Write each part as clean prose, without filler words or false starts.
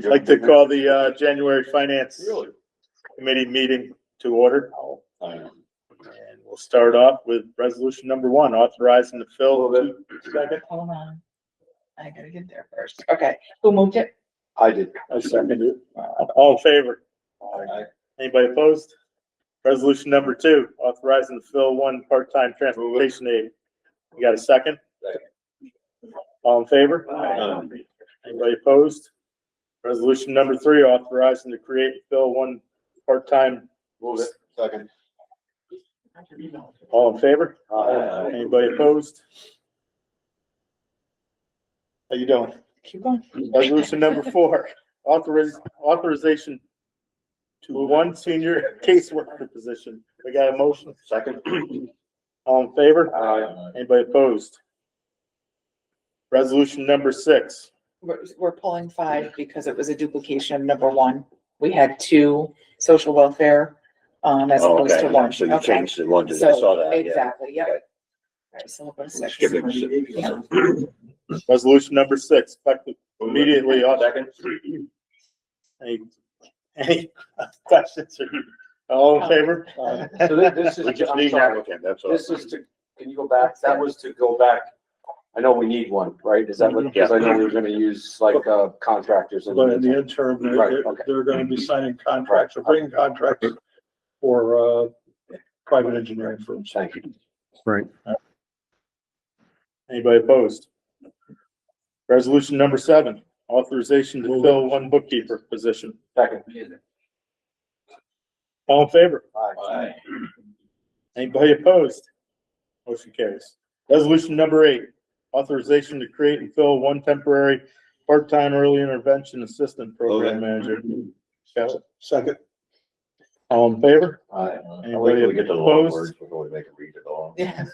I'd like to call the January Finance Committee meeting to order. And we'll start off with resolution number 1, authorizing the fill. Second. Hold on. I gotta get there first. Okay, who moved it? I did. I second it. All in favor? Aye. Anybody opposed? Resolution number 2, authorizing the fill 1 part-time transportation aide. You got a second? Second. All in favor? Aye. Anybody opposed? Resolution number 3, authorizing to create and fill 1 part-time. Move it. Second. All in favor? Aye. Anybody opposed? How you doing? Keep going. Resolution number 4, authorization to 1 senior caseworker position. We got a motion? Second. All in favor? Aye. Anybody opposed? Resolution number 6. We're pulling 5 because it was a duplication of number 1. We had 2 social welfare, as opposed to 1. So you Okay. changed the one, I So, saw that, yeah. exactly, yep. Okay. All right, so we'll go to 6. Skip it. Yeah. Resolution number 6, effective immediately. Second. Any questions? All in favor? So this is, We just I'm need an sorry, applicant, that's all. this is to, can you go back? That was to go back. I know we need one, right? Is that what, because I know we were gonna use like, contractors. and- But in the interim, Right, okay. they're gonna be signing contracts or bringing contracts for, private engineering firms. Thank you. Anybody opposed? Resolution number 7, authorization to fill 1 bookkeeper position. Second. All in favor? Aye. Anybody opposed? Motion carries. Resolution number 8, authorization to create and fill 1 temporary part-time early intervention assistant program manager. Got it? Second. All in favor? Aye. I wait Anybody till we get to the long opposed? words before we make it read it all. Yeah.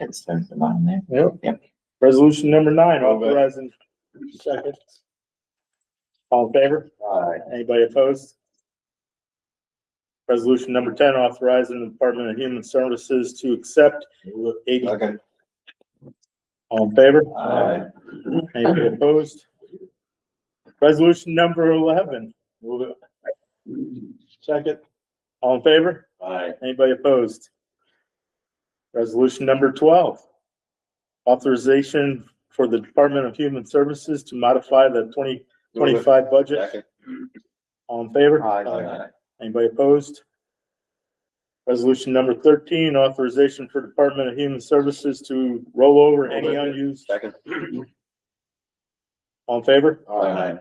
It starts at the bottom there. Yep. Yep. Resolution number 9, authorizing. Second. All in favor? Aye. Anybody opposed? Resolution number 10, authorizing the Department of Human Services to accept 80. Second. All in favor? Aye. Anybody opposed? Resolution number 11. Move it. Second. All in favor? Aye. Anybody opposed? Resolution number 12. Authorization for the Department of Human Services to modify the 2025 budget. Second. All in favor? Aye. Anybody opposed? Resolution number 13, authorization for Department of Human Services to roll over any unused. Second. All in favor? Aye.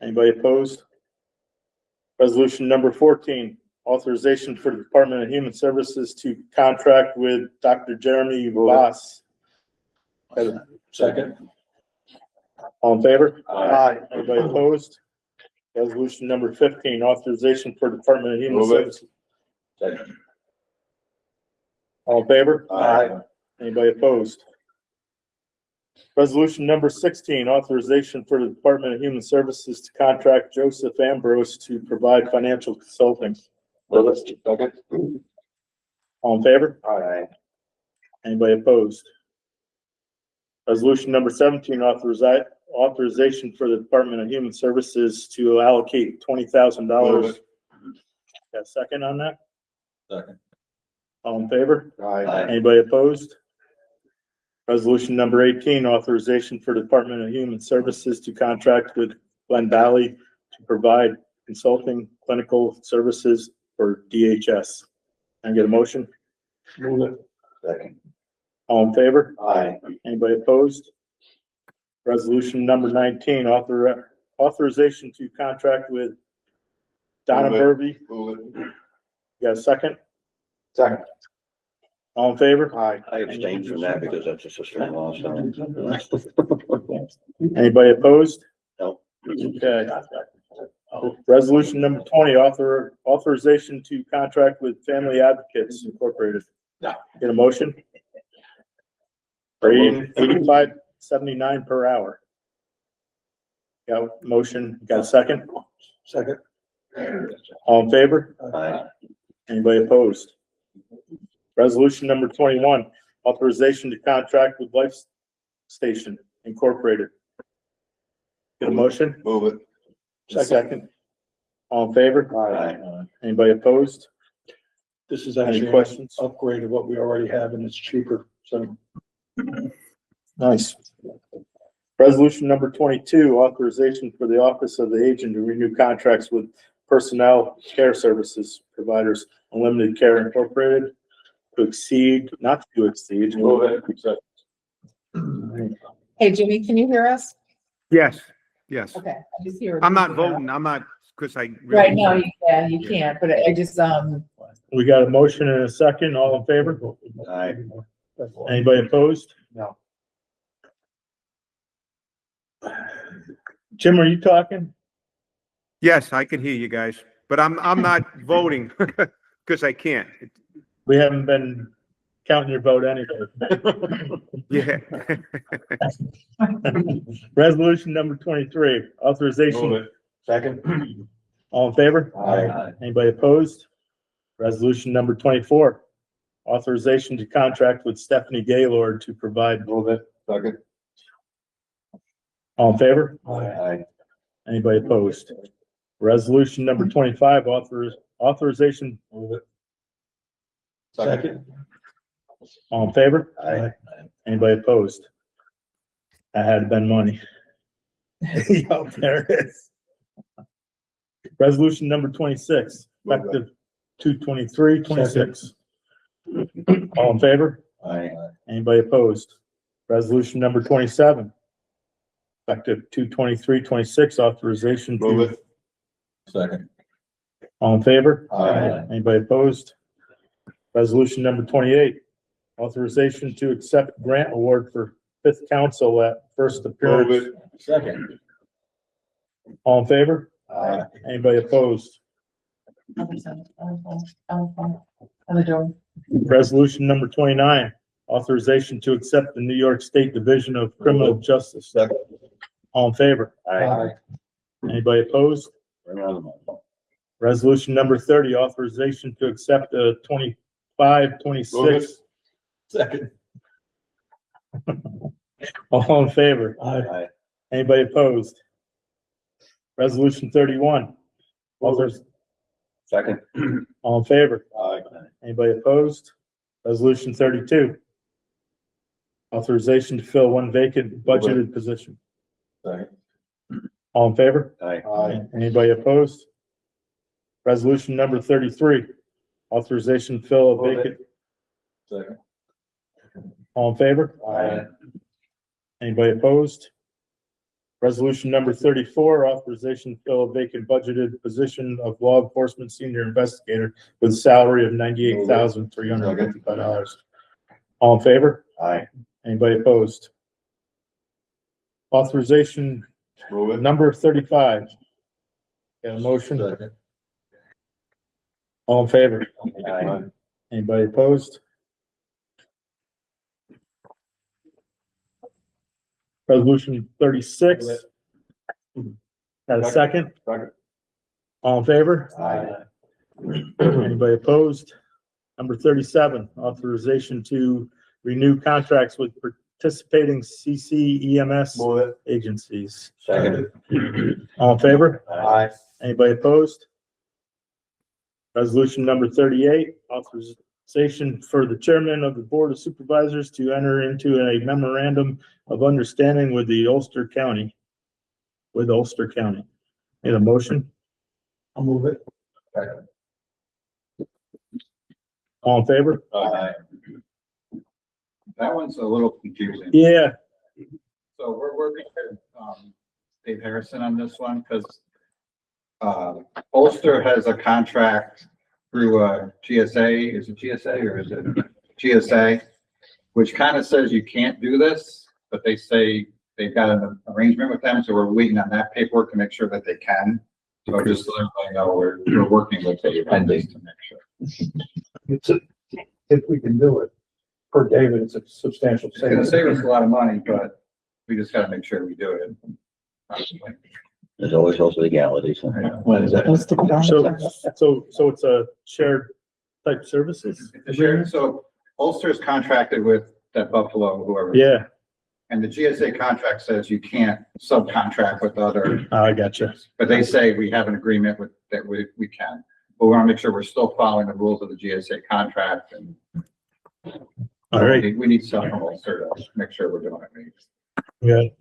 Anybody opposed? Resolution number 14, authorization for the Department of Human Services to contract with Dr. Jeremy Voss. Second. All in favor? Aye. Anybody opposed? Resolution number 15, authorization for Department of Human Move it. Services. Second. All in favor? Aye. Anybody opposed? Resolution number 16, authorization for the Department of Human Services to contract Joseph Ambrose to provide financial consulting. Move it. Second. All in favor? Aye. Anybody opposed? Resolution number 17, authorization for the Department of Human Services to allocate $20,000. Move Got a second on that? Second. All in favor? Aye. Anybody opposed? Resolution number 18, authorization for Department of Human Services to contract with Glen Valley to provide consulting clinical services for DHS. Can I get a motion? Move it. Second. All in favor? Aye. Anybody opposed? Resolution number 19, authorization to contract with Donna Move it. Burby. Move it. You got a second? Second. All in favor? Aye. I abstained from that because that's a sister-in-law, so. Anybody opposed? No. Okay. Resolution number 20, authorization to contract with Family Advocates Incorporated. No. Get a motion? For 85.79 per hour. Got a motion, got a second? Second. All in favor? Aye. Anybody opposed? Resolution number 21, authorization to contract with Life Station Incorporated. Get a motion? Move it. Second. All in favor? Aye. Anybody opposed? This is Any actually an questions? upgrade of what we already have and it's cheaper, so. Nice. Resolution number 22, authorization for the Office of the Agent to renew contracts with Personnel Care Services Providers Unlimited Care Incorporated not to exceed. Move it. Hey, Jimmy, can you hear us? Yes, yes. Okay, I just hear. I'm not voting, I'm not, because I. Right now, you can't, but I just, We got a motion and a second. All in favor? Aye. Anybody opposed? No. Jim, are you talking? Yes, I can hear you guys, but I'm not voting because I can't. We haven't been counting your vote anyway. Yeah. Resolution number 23, authorization. Second. All in favor? Aye. Anybody opposed? Resolution number 24, authorization to contract with Stephanie Gaylord to provide. Move it. Second. All in favor? Aye. Anybody opposed? Resolution number 25, authorization. Move it. Second. All in favor? Aye. Anybody opposed? That had been money. Yup, there it is. Resolution number 26, effective 2/23/26. All in favor? Aye. Anybody opposed? Resolution number 27, effective 2/23/26, authorization Move to. it. Second. All in favor? Aye. Anybody opposed? Resolution number 28, authorization to accept grant award for fifth council at first appearance. Move it. Second. All in favor? Aye. Anybody opposed? Resolution number 29, authorization to accept the New York State Division of Criminal Justice. Second. All in favor? Aye. Anybody opposed? Resolution number 30, authorization to accept a 25-26. Second. All in favor? Aye. Anybody opposed? Resolution 31. Second. All in favor? Aye. Anybody opposed? Resolution 32. Authorization to fill one vacant budgeted position. Second. All in favor? Aye. Anybody opposed? Resolution number 33. Authorization to fill a Move it. vacant. Second. All in favor? Aye. Anybody opposed? Resolution number 34, authorization to fill a vacant budgeted position of law enforcement senior investigator with a salary of $98,355. All in favor? Aye. Anybody opposed? Authorization Move it. number 35. Got a motion? Second. All in favor? Aye. Anybody opposed? Resolution 36. Got a second? Second. All in favor? Aye. Anybody opposed? Number 37, authorization to renew contracts with participating CCEMS Move it. agencies. Second. All in favor? Aye. Anybody opposed? Resolution number 38, authorization for the chairman of the Board of Supervisors to enter into a memorandum of understanding with the Ulster County. Need a motion? I'll move it. Second. All in favor? Aye. That one's a little confusing. Yeah, So we're working with, Dave Harrison on this one, because, Ulster has a contract through, GSA, is it GSA or is it GSA? Which kind of says you can't do this, but they say they've got an arrangement with them, so we're waiting on that paperwork to make sure that they can. So just so everybody know, we're working with the pending to make sure. If we can do it per David, it's a substantial It's gonna savings. save us a lot of money, but we just gotta make sure we do it. There's always also legalities. When is that? so it's a shared type services? So Ulster is contracted with that Buffalo, whoever. Yeah, And the GSA contract says you can't subcontract with other, I gotcha. but they say we have an agreement with, that we can. But we want to make sure we're still following the rules of the GSA contract and. All right, We need some from to make sure we're doing it right. good.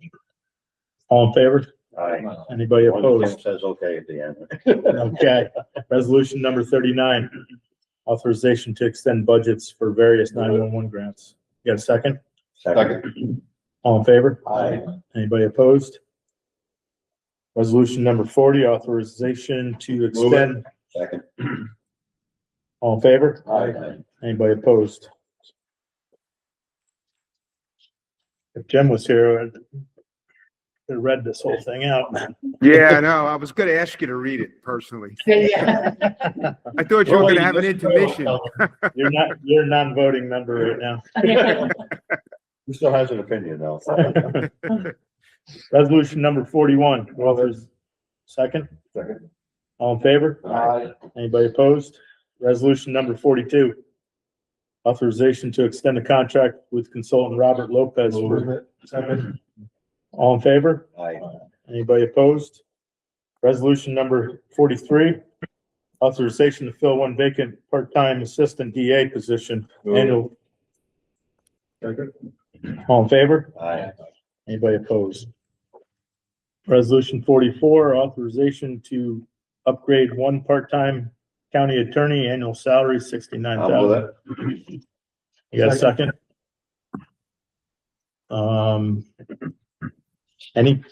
All in favor? Aye. Anybody Tim opposed? says okay at the end. Okay, resolution number 39, authorization to extend budgets for various 911 grants. You got a second? Second. All in favor? Aye. Anybody opposed? Resolution number 40, authorization to extend. Second. All in favor? Aye. Anybody opposed? If Jim was here, I'd have read this whole thing out. Yeah, I know. I was gonna ask you to read it personally. Yeah. I thought you were gonna have an intermission. You're a non-voting member right now. He still has an opinion though. Resolution number 41, authors, second? Second. All in favor? Aye. Anybody opposed? Resolution number 42, authorization to extend the contract with consultant Robert Lopez for. Second. All in favor? Aye. Anybody opposed? Resolution number 43, authorization to fill one vacant part-time assistant DA position, annual. All in favor? Aye. Anybody opposed? Resolution 44, authorization to upgrade one part-time county attorney, annual salary I'm with $69,000. it. You got a second? Any?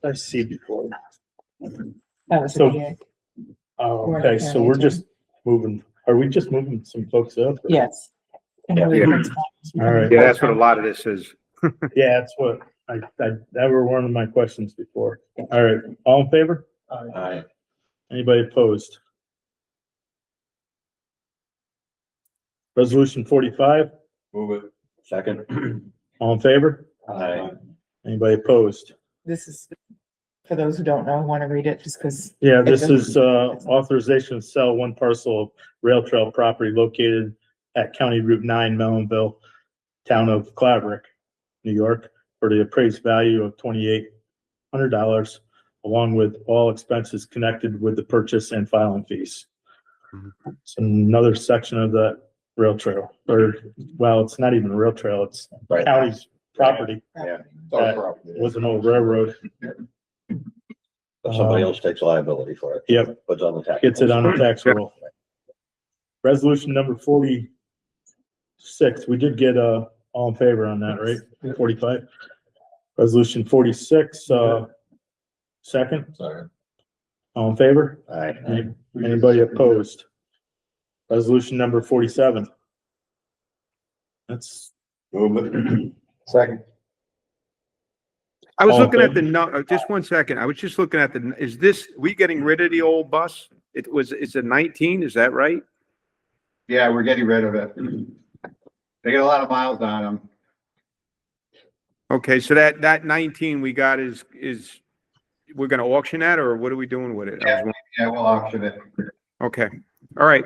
I see before. That was So- okay. Oh, okay, so we're just moving, are we just moving some folks up? or- Yes. And Yeah. we principal. All right. Yeah, that's what a lot of this is. Yeah, that's what, that were one of my questions before. All right, all in favor? Aye. Anybody opposed? Resolution 45, Move it. Second. all in favor? Aye. Anybody opposed? This is, for those who don't know, want to read it just because. Yeah, this is, authorization to sell one parcel of rail trail property located at County Route 9, Mellonville, town of Claverick, New York, for the appraised value of $2,800, along with all expenses connected with the purchase and filing fees. It's another section of the rail trail, or, well, it's not even a rail trail, it's Right. county's property. Yeah. That was an old railroad. But somebody else takes liability for it. Yep, Puts on the tax. gets it on the tax roll. Resolution number 46, we did get, all in favor on that, right? 45. Resolution 46, second, Sorry. all in favor? Aye. Anybody opposed? Resolution number 47. That's, Move it. Second. I was All in looking at the, favor? no, just one second. I was just looking at the, is this, we getting rid of the old bus? It's a 19, is that right? Yeah, we're getting rid of it. They get a lot of miles on them. Okay, so that 19 we got is, we're gonna auction that, or what are we doing with it? I was Yeah, we'll auction it. Okay, all right.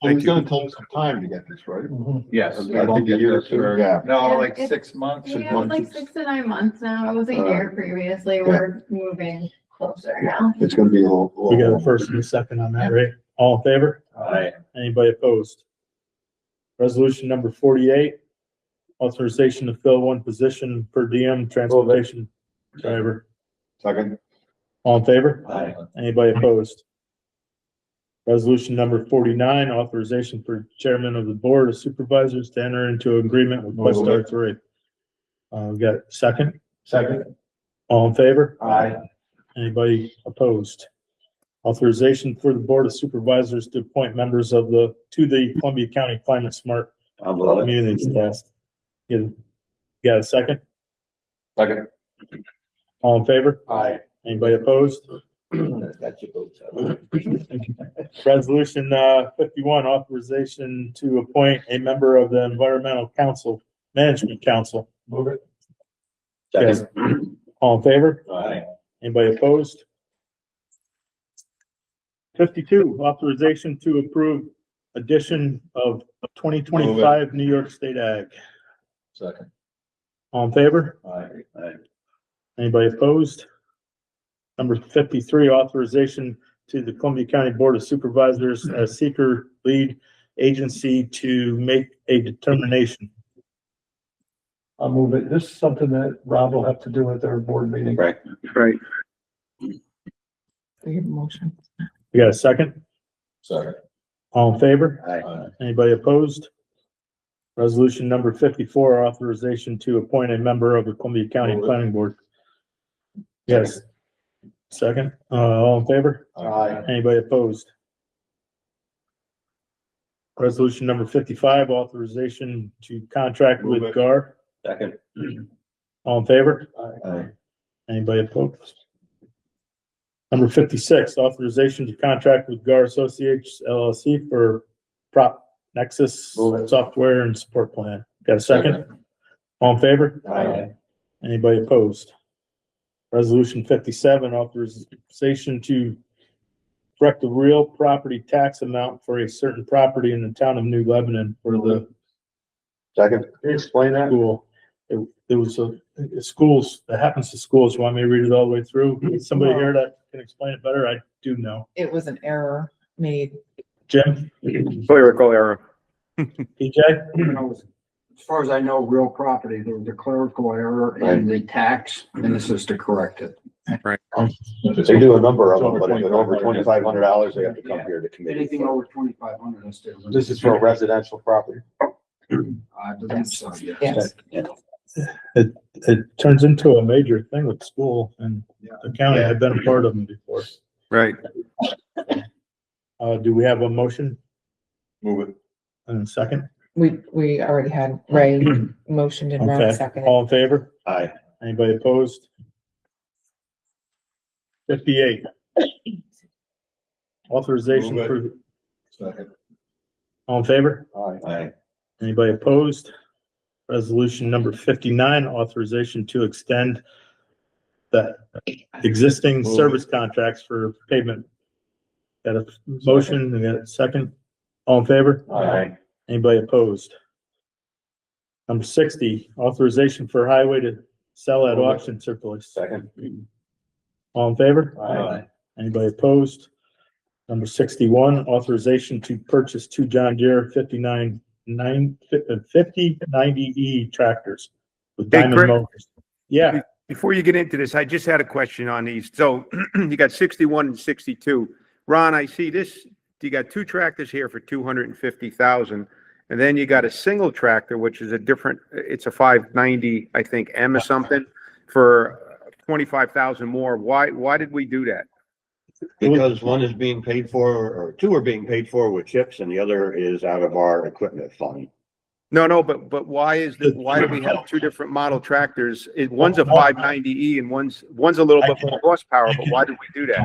It's gonna take some time to get this, right? Yes. I think a year or two. No, Yeah, like it's- 6 months. Yeah, it's like 6 to 9 months now. It was a year previously. We're moving closer now. It's gonna be a little. we got a first and a second on that, right? All in favor? Aye. Anybody opposed? Resolution number 48, authorization to fill one position per diem transportation driver. Second. All in favor? Aye. Anybody opposed? Resolution number 49, authorization for chairman of the board of supervisors to enter into agreement with Questar 3. We got a second? Second. All in favor? Aye. Anybody opposed? Authorization for the board of supervisors to appoint members of the Columbia County Climate Smart I'm with it. Communities Task. You got a second? Second. All in favor? Aye. Anybody opposed? That's your vote. Resolution 51, authorization to appoint a member of the Environmental Council, Management Council. Move it. Yes. All in favor? Aye. Anybody opposed? 52, authorization to approve edition of 2025 New York State Ag. Second. All in favor? Aye. Anybody opposed? Number 53, authorization to the Columbia County Board of Supervisors as seeker lead agency to make a determination. I'll move it. This is something that Rob will have to do at their board meeting. Right. Right. We have a motion. You got a second? Sorry. All in favor? Aye. Anybody opposed? Resolution number 54, authorization to appoint a member of the Columbia County Move it. Planning Board. Yes. Second, all in favor? Aye. Anybody opposed? Resolution number 55, authorization to contract Move with it. GAR. Second. All in favor? Aye. Anybody opposed? Number 56, authorization to contract with GAR Associates LLC for Prop Nexus Move it. software and support plan. Got a second? All in favor? Aye. Anybody opposed? Resolution 57, authorization to correct the real property tax amount for a certain property in the town of New Lebanon for the Second. Can you explain that? school. It was a schools, that happens to schools. You want me to read it all the way through? Somebody here that can explain it better? I do know. It was an error made. Jim? Clerical error. PJ? As far as I know, real property, there was a clerical error in the tax, and this is to correct it. They do a number of them, but if it's over $2,500, they have to come here to committee. Anything over 2,500, let's do. This is for a residential property. I believe so, Yes. It turns into a major thing with school and the county. I've been a part of them before. Right. Do we have a motion Move it. and a second? We already had Ray motioned and Ron Okay, seconded. all in favor? Aye. Anybody opposed? 58. Authorization Move for, Second. all in favor? Aye. Anybody opposed? Resolution number 59, authorization to extend the existing Move it. service contracts for pavement. Got a motion, and got a second? All in favor? Aye. Anybody opposed? Number 60, authorization for highway to sell at Move it. auction surplus. Second. All in favor? Aye. Anybody opposed? Number 61, authorization to purchase two John Deere 5090E tractors with Hey, diamond Chris. motors. Yeah, Before you get into this, I just had a question on these. So you got 61 and 62. Ron, I see this, you got two tractors here for 250,000. And then you got a single tractor, which is a different, it's a 590, I think, M or something, for 25,000 more. Why did we do that? Because one is being paid for, or two are being paid for with chips, and the other is out of our equipment fund. No, but why do we have two different model tractors? One's a 590E and one's a little bit more horsepower, but why did we do that?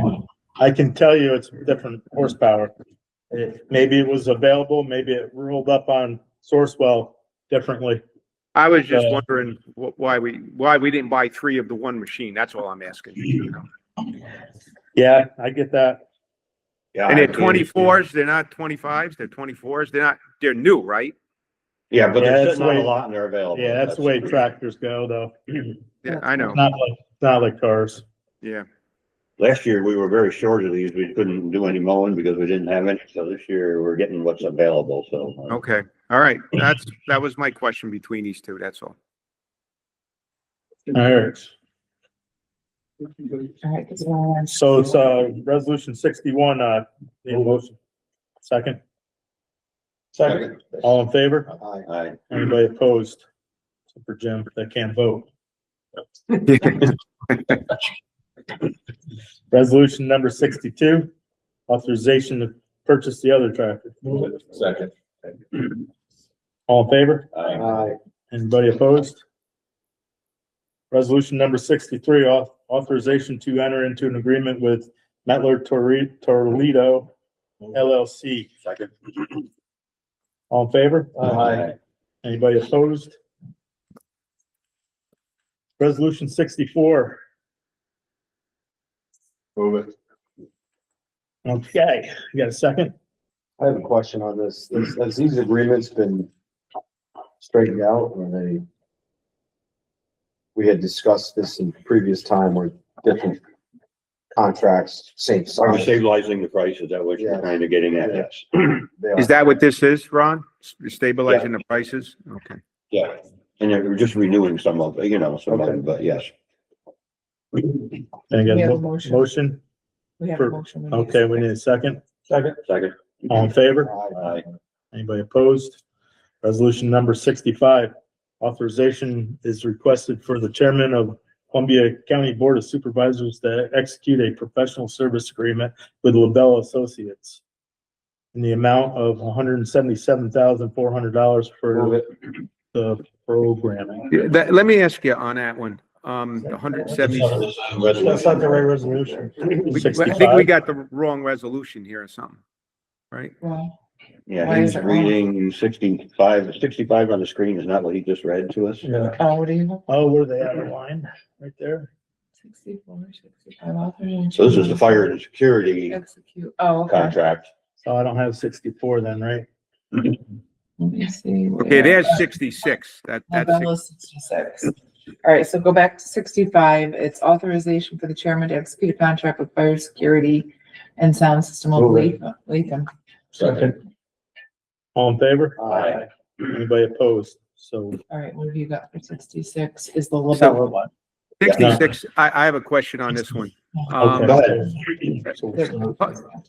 I can tell you it's different horsepower. Maybe it was available, maybe it rolled up on Sourcewell differently. I was just wondering why we didn't buy three of the one machine. That's all I'm asking. Yeah, I get that. Yeah. And they're 24s, they're not 25s, they're 24s, they're new, right? Yeah, but Yeah, they're that's sitting on the a way- lot and they're available. Yeah, that's the way tractors go though. Yeah, I know, Not like cars. yeah. Last year, we were very short of these. We couldn't do any mowing because we didn't have any. So this year, we're getting what's available, so. Okay, all right. That was my question between these two, that's all. All right. All right, this one. So it's, resolution 61, the motion. Second, Second. all in favor? Aye. Anybody opposed? Except for Jim, that can't vote. Resolution number 62, authorization to purchase the other tractor. Move it. Second. All in favor? Aye. Anybody opposed? Resolution number 63, authorization to enter into an agreement with Mettler Toledo LLC. Second. All in favor? Aye. Anybody opposed? Resolution 64. Move it. Okay, you got a second? I have a question on this. Has these agreements been straightened out or they? We had discussed this in previous time where different contracts, same Are we size. stabilizing the price? Is that what you're Yeah. kind of getting at? Yeah. Yes. They are. Is that what this is, Ron? Stabilizing the prices? Okay. Yeah. And then we're just renewing some of it, some of Okay. it, but yes. Can I We get have a a motion. motion? We have For- a motion. need a Okay, we second. need a second. Second. All in favor? Aye. Anybody opposed? Resolution number 65, authorization is requested for the chairman of Columbia County Board of Supervisors to execute a professional service agreement with LaBelle Associates in the amount of $177,400 Move for it. the programming. Yeah, let me ask you on that one, the 170. That's not the right resolution. I think we 65? got the wrong resolution here or something, right? Well, Yeah, Why is he's it wrong? reading 65 on the screen is not what he just read to us. Yeah. oh, what do you? Oh, where they at, the line, right there? 64, 65, authorization. So this is the fire and security Execute, oh, okay. contract. So I don't have 64 then, right? Let me see. Okay, there's 66. That's Novella 66. All right, so go back to 65. It's authorization for the chairman to execute a contract with fire security and sound system of Move it. Latham. Second. All in favor? Aye. Anybody opposed? So, All right, what have you got for 66 is the LaBella one. 66. I have a question on this one. okay. Go ahead.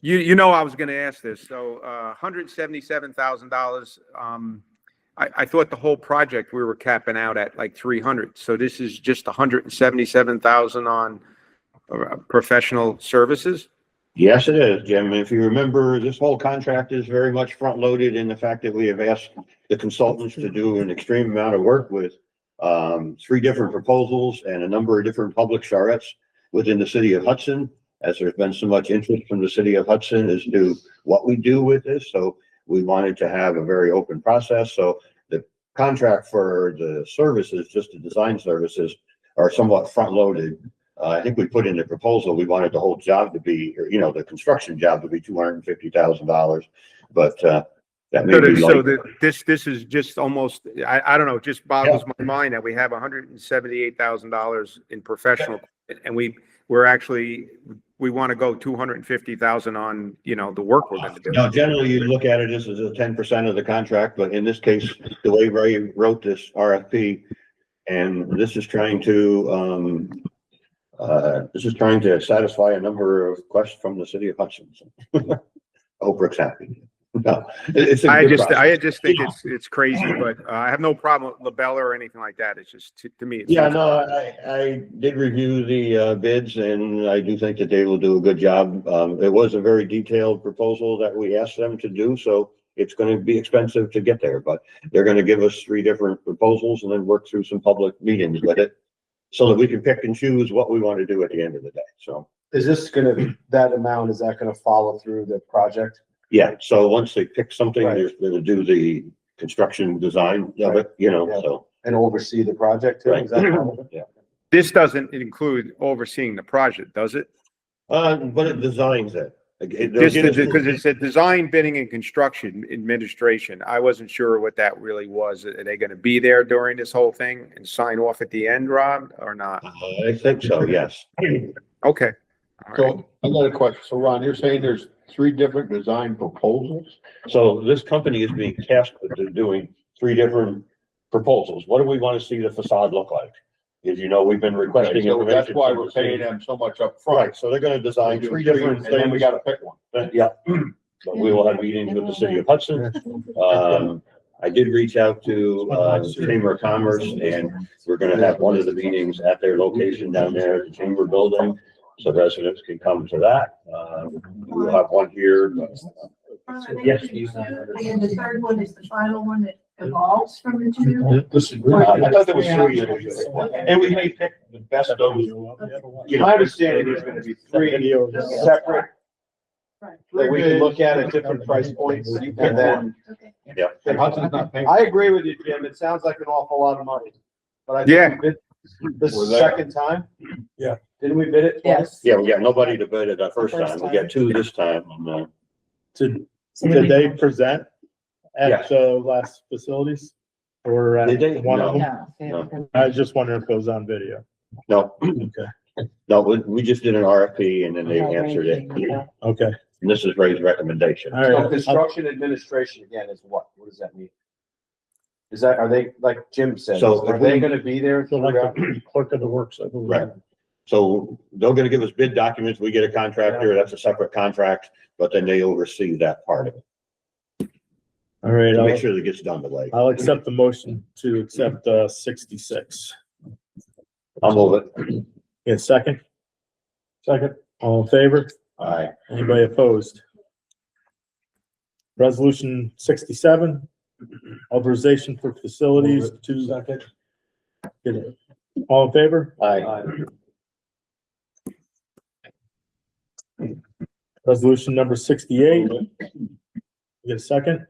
You know I was gonna ask this, so, $177,000, I thought the whole project we were capping out at like 300, so this is just 177,000 on professional services? Yes, it is, Jim. If you remember, this whole contract is very much front-loaded in the fact that we have asked the consultants to do an extreme amount of work with 3 different proposals and a number of different public charrettes within the city of Hudson, as there's been so much interest from the city of Hudson as to what we do with this. So we wanted to have a very open process. So the contract for the services, just the design services, are somewhat front-loaded. I think we put in the proposal, we wanted the whole job to be, or, the construction job to be $250,000, but, that may be So like, this is just almost, I don't know, it just boggles my mind that we have $178,000 in professional, and we're actually, we want to go 250,000 on, the work we're going to do. no, generally you look at it as a 10% of the contract, but in this case, the way Ray wrote this RFP, and this is trying to, satisfy a number of requests from the city of Hudson. So I hope Rick's happy. No, it's a I good just process. think it's crazy, but I have no problem with LaBelle or anything like that. It's just, to me. Yeah, no, I did review the bids and I do think that they will do a good job. It was a very detailed proposal that we asked them to do, so it's going to be expensive to get there, but they're going to give us 3 different proposals and then work through some public meetings with it so that we can pick and choose what we want to do at the end of the day. So, Is this gonna, that amount, is that gonna follow through the project? yeah, so once they pick something, Right. they're going to do the construction design of it, Yeah. so. And oversee the project too? Is that part of it? Yeah. This doesn't include overseeing the project, does it? But it designs it. Just because it said design, bidding and construction administration. I wasn't sure what that really was. Are they going to be there during this whole thing and sign off at the end, Rob, or not? I think so, yes. Okay. All right. So I got a question. So Ron, you're saying there's 3 different design proposals? So this company is being tasked with doing 3 different proposals. What do we want to see the facade look like? As you know, we've been requesting. So that's information why from we're the city. paying them so much up front. Right, so they're gonna design 3 different And then we things. gotta pick one. Yeah, but we will have meetings with the city of Hudson. I did reach out to, the Chamber of Commerce, and we're gonna have one of the meetings at their location down there at the Chamber Building. So residents can come to that. We'll have one here. Yes. And the third one is the final one that evolves from the 2. This is. I thought there was 3 individuals. And we may pick the best of those. My understanding is gonna be 3 separate, that we can look at different price points, and then. Okay. And Hudson's not paying. I agree with you, Jim, it sounds like an awful lot of money, but I Yeah. think we bid this We're there. second time. Yeah. Didn't we bid it twice? Yes. Yeah, we got nobody to bid it the first time. We got 2 this time. And, to Did they present at Yes. the last facilities? Or at Did they? one of them? No. they haven't. I was just wondering if it was on video. No, Okay, no, we just did an RFP and then they answered it. okay, And this is Ray's recommendation. all So right. construction administration again is what? What does that mean? Is that, are they, like Jim said, So are if they we- gonna be there So like throughout? the clerk of the works, I believe. Right. So they're gonna give us bid documents, we get a contractor, that's a separate contract, but then they oversee that part of it. All right, To make sure that it gets done the way. I'll accept the motion to accept, 66. I'll move it. Get a second? Second. All in favor? Aye. Anybody opposed? Resolution 67, authorization for facilities to. Second. Get it. All in favor? Aye. Resolution number 68. Get a second?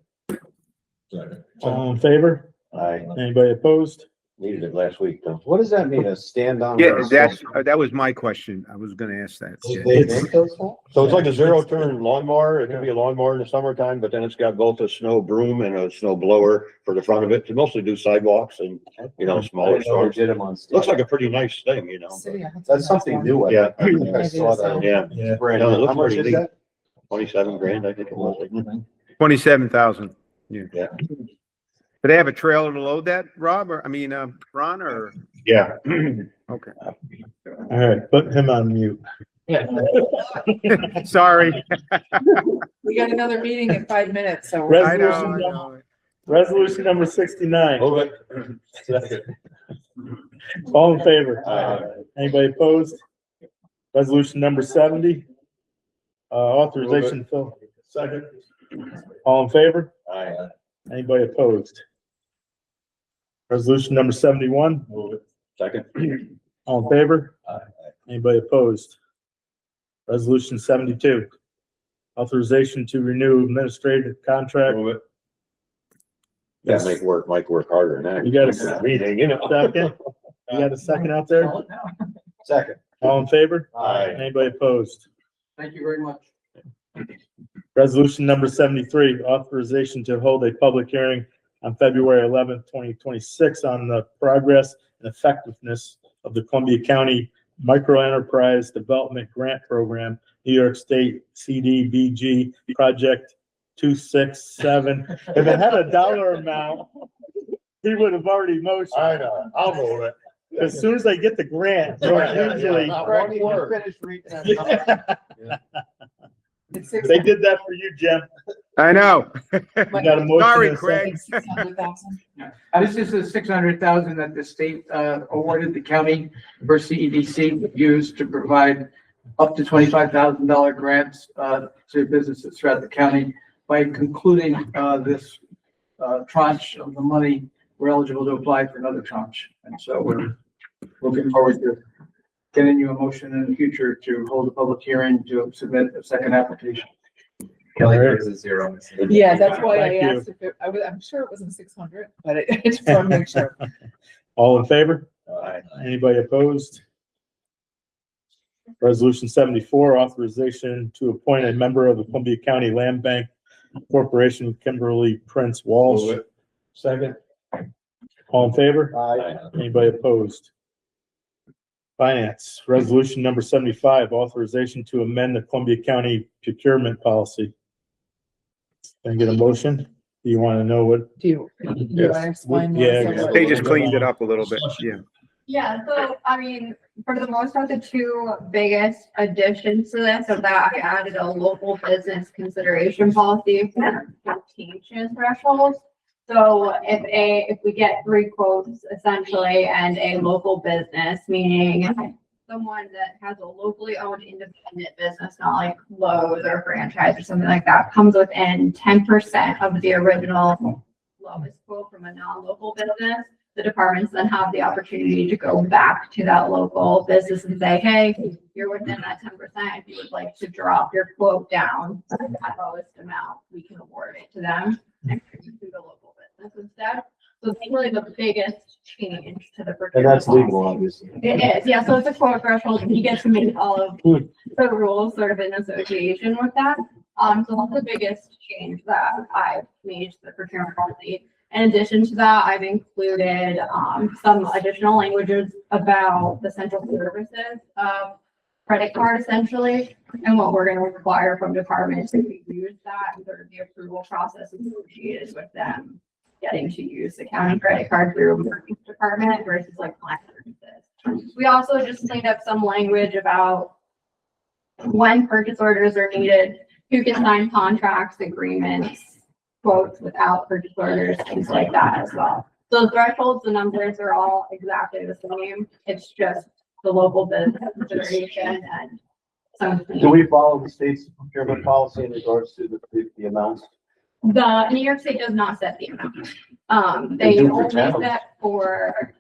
All in favor? Aye. Anybody opposed? Needed it last week, though. What does that mean? A stand on? Yeah, that was my question. I was gonna ask that. They make those? So it's like a zero turn lawnmower. It can be a lawnmower in the summertime, but then it's got both a snow broom and a snow blower for the front of it to mostly do sidewalks and, you know, I smaller didn't know they storms. did them on. Looks like a pretty nice thing, you know? City, That's something new. I Yeah. think. I saw that. Yeah, Yeah. Brand No, it new. looks How much pretty is neat. that? 27 grand, I think it was. 27,000. Yeah. Yeah. Do they have a trailer to load that, Rob, or, I mean, Ron, or? Yeah. Okay. All right, put him on mute. Sorry. We got another meeting in 5 minutes, so. I know, I Resolution, know. resolution number 69. Move it. All in favor? Aye. Anybody opposed? Resolution number 70. Authorization, Phil. Second. All in favor? Aye. Anybody opposed? Resolution number 71. Second. All in favor? Aye. Anybody opposed? Resolution 72. Authorization to renew administrative contract. Move it. That make work, might work harder than that. You got a Meeting, you know. second? You got a second out there? Second. All in favor? Aye. Anybody opposed? Thank you very much. Resolution number 73, authorization to hold a public hearing on February 11th, 2026 on the progress and effectiveness of the Columbia County Microenterprise Development Grant Program, New York State CDBG Project 267. If it had a dollar amount, he would have already motioned. I know, I'll move it. As soon as they get the grant, they're usually. One word. Finish reading that. It's They did that for you, Jim. I know. You got a motion Sorry, and a Craig. second? This is the 600,000 that the state awarded the county for CEDC used to provide up to $25,000 grants to businesses throughout the county. By concluding this tranche of the money, we're eligible to apply for another tranche. And so we're looking forward to getting you a motion in the future to hold a public hearing to submit a second application. Kelly brings a zero. Yeah, that's why I Thank you. asked if it, I'm sure it wasn't 600, but I just want to make sure. All in favor? Aye. Anybody opposed? Resolution 74, authorization to appoint a member of the Columbia County Land Bank Corporation, Kimberly Prince Walsh. Move it. Second. All in favor? Aye. Anybody opposed? Finance, resolution number 75, authorization to amend the Columbia County procurement policy. Can I get a motion? Do you want to know what? Do you want to explain? more? Yeah, So what- They just cleaned it up a little bit, yeah. Yeah, so I mean, for the most part, the two biggest additions to this are that I added a local business consideration policy for quotation thresholds. So if we get 3 quotes essentially and a local business, meaning someone that has a locally owned independent business, not like Lowe's or franchise or something like that, comes within 10% of the original lowest quote from a non-local business, the departments then have the opportunity to go back to that local business and say, hey, you're within that 10%. If you would like to drop your quote down to that lowest amount, we can award it to them and to the local business instead. So it's really the biggest change to the And procurement that's legal, policy. obviously. It is, yeah, so it's a quote threshold, and he gets to meet all of the rules sort of in association with that. So that's the biggest change that I've made to the procurement policy. In addition to that, I've included, some additional languages about the central services of credit card essentially, and what we're gonna require from departments to use that, and sort of the approval process associated with them getting to use the county credit card through a mortgage department versus like client services. We also just cleaned up some language about when purchase orders are needed, who can sign contracts, agreements, quotes without purchase orders, things like that as well. So the thresholds, the numbers are all exactly the same. It's just the local business consideration and some. Do we follow the state's procurement policy in regards to the amounts? The New York State does not set the amount. They They do for only towns. set for,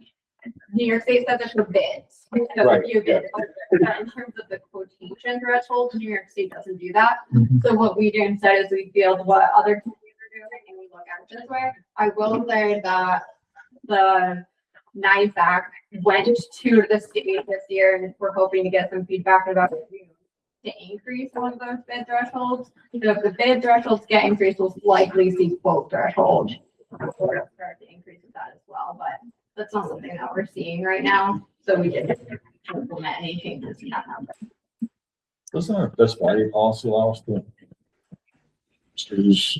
New York State sets it for bids. So Right, if you bid, but in terms of the quotation threshold, New York State doesn't do that. So what we do instead is we field what other companies are doing and we look at it this way. I will say that the NIFAC went to the state this year and we're hoping to get some feedback about it to increase some of those bid thresholds. So if the bid thresholds get increased, we'll likely see quote threshold sort of start to increase with that as well, but that's not something that we're seeing right now. So we didn't implement any changes in that number. Doesn't our best value policy allow us to choose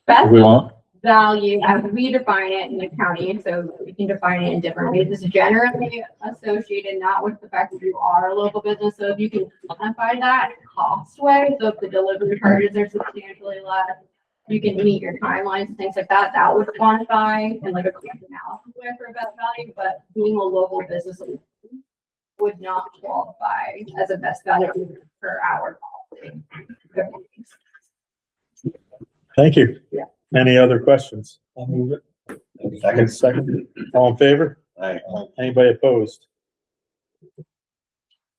Best what we want? value as we define it in the county, so we can define it in different ways. It's generally associated not with the fact that you are a local business, so if you can quantify that cost way, so if the delivery charges are substantially less, you can meet your timelines, things like that, that would quantify and like a quick analysis way for best value, but being a local business would not qualify as a best value for our policy. Thank you. Yeah. Any other questions? I'll move it. Second, all in favor? Aye. Anybody opposed?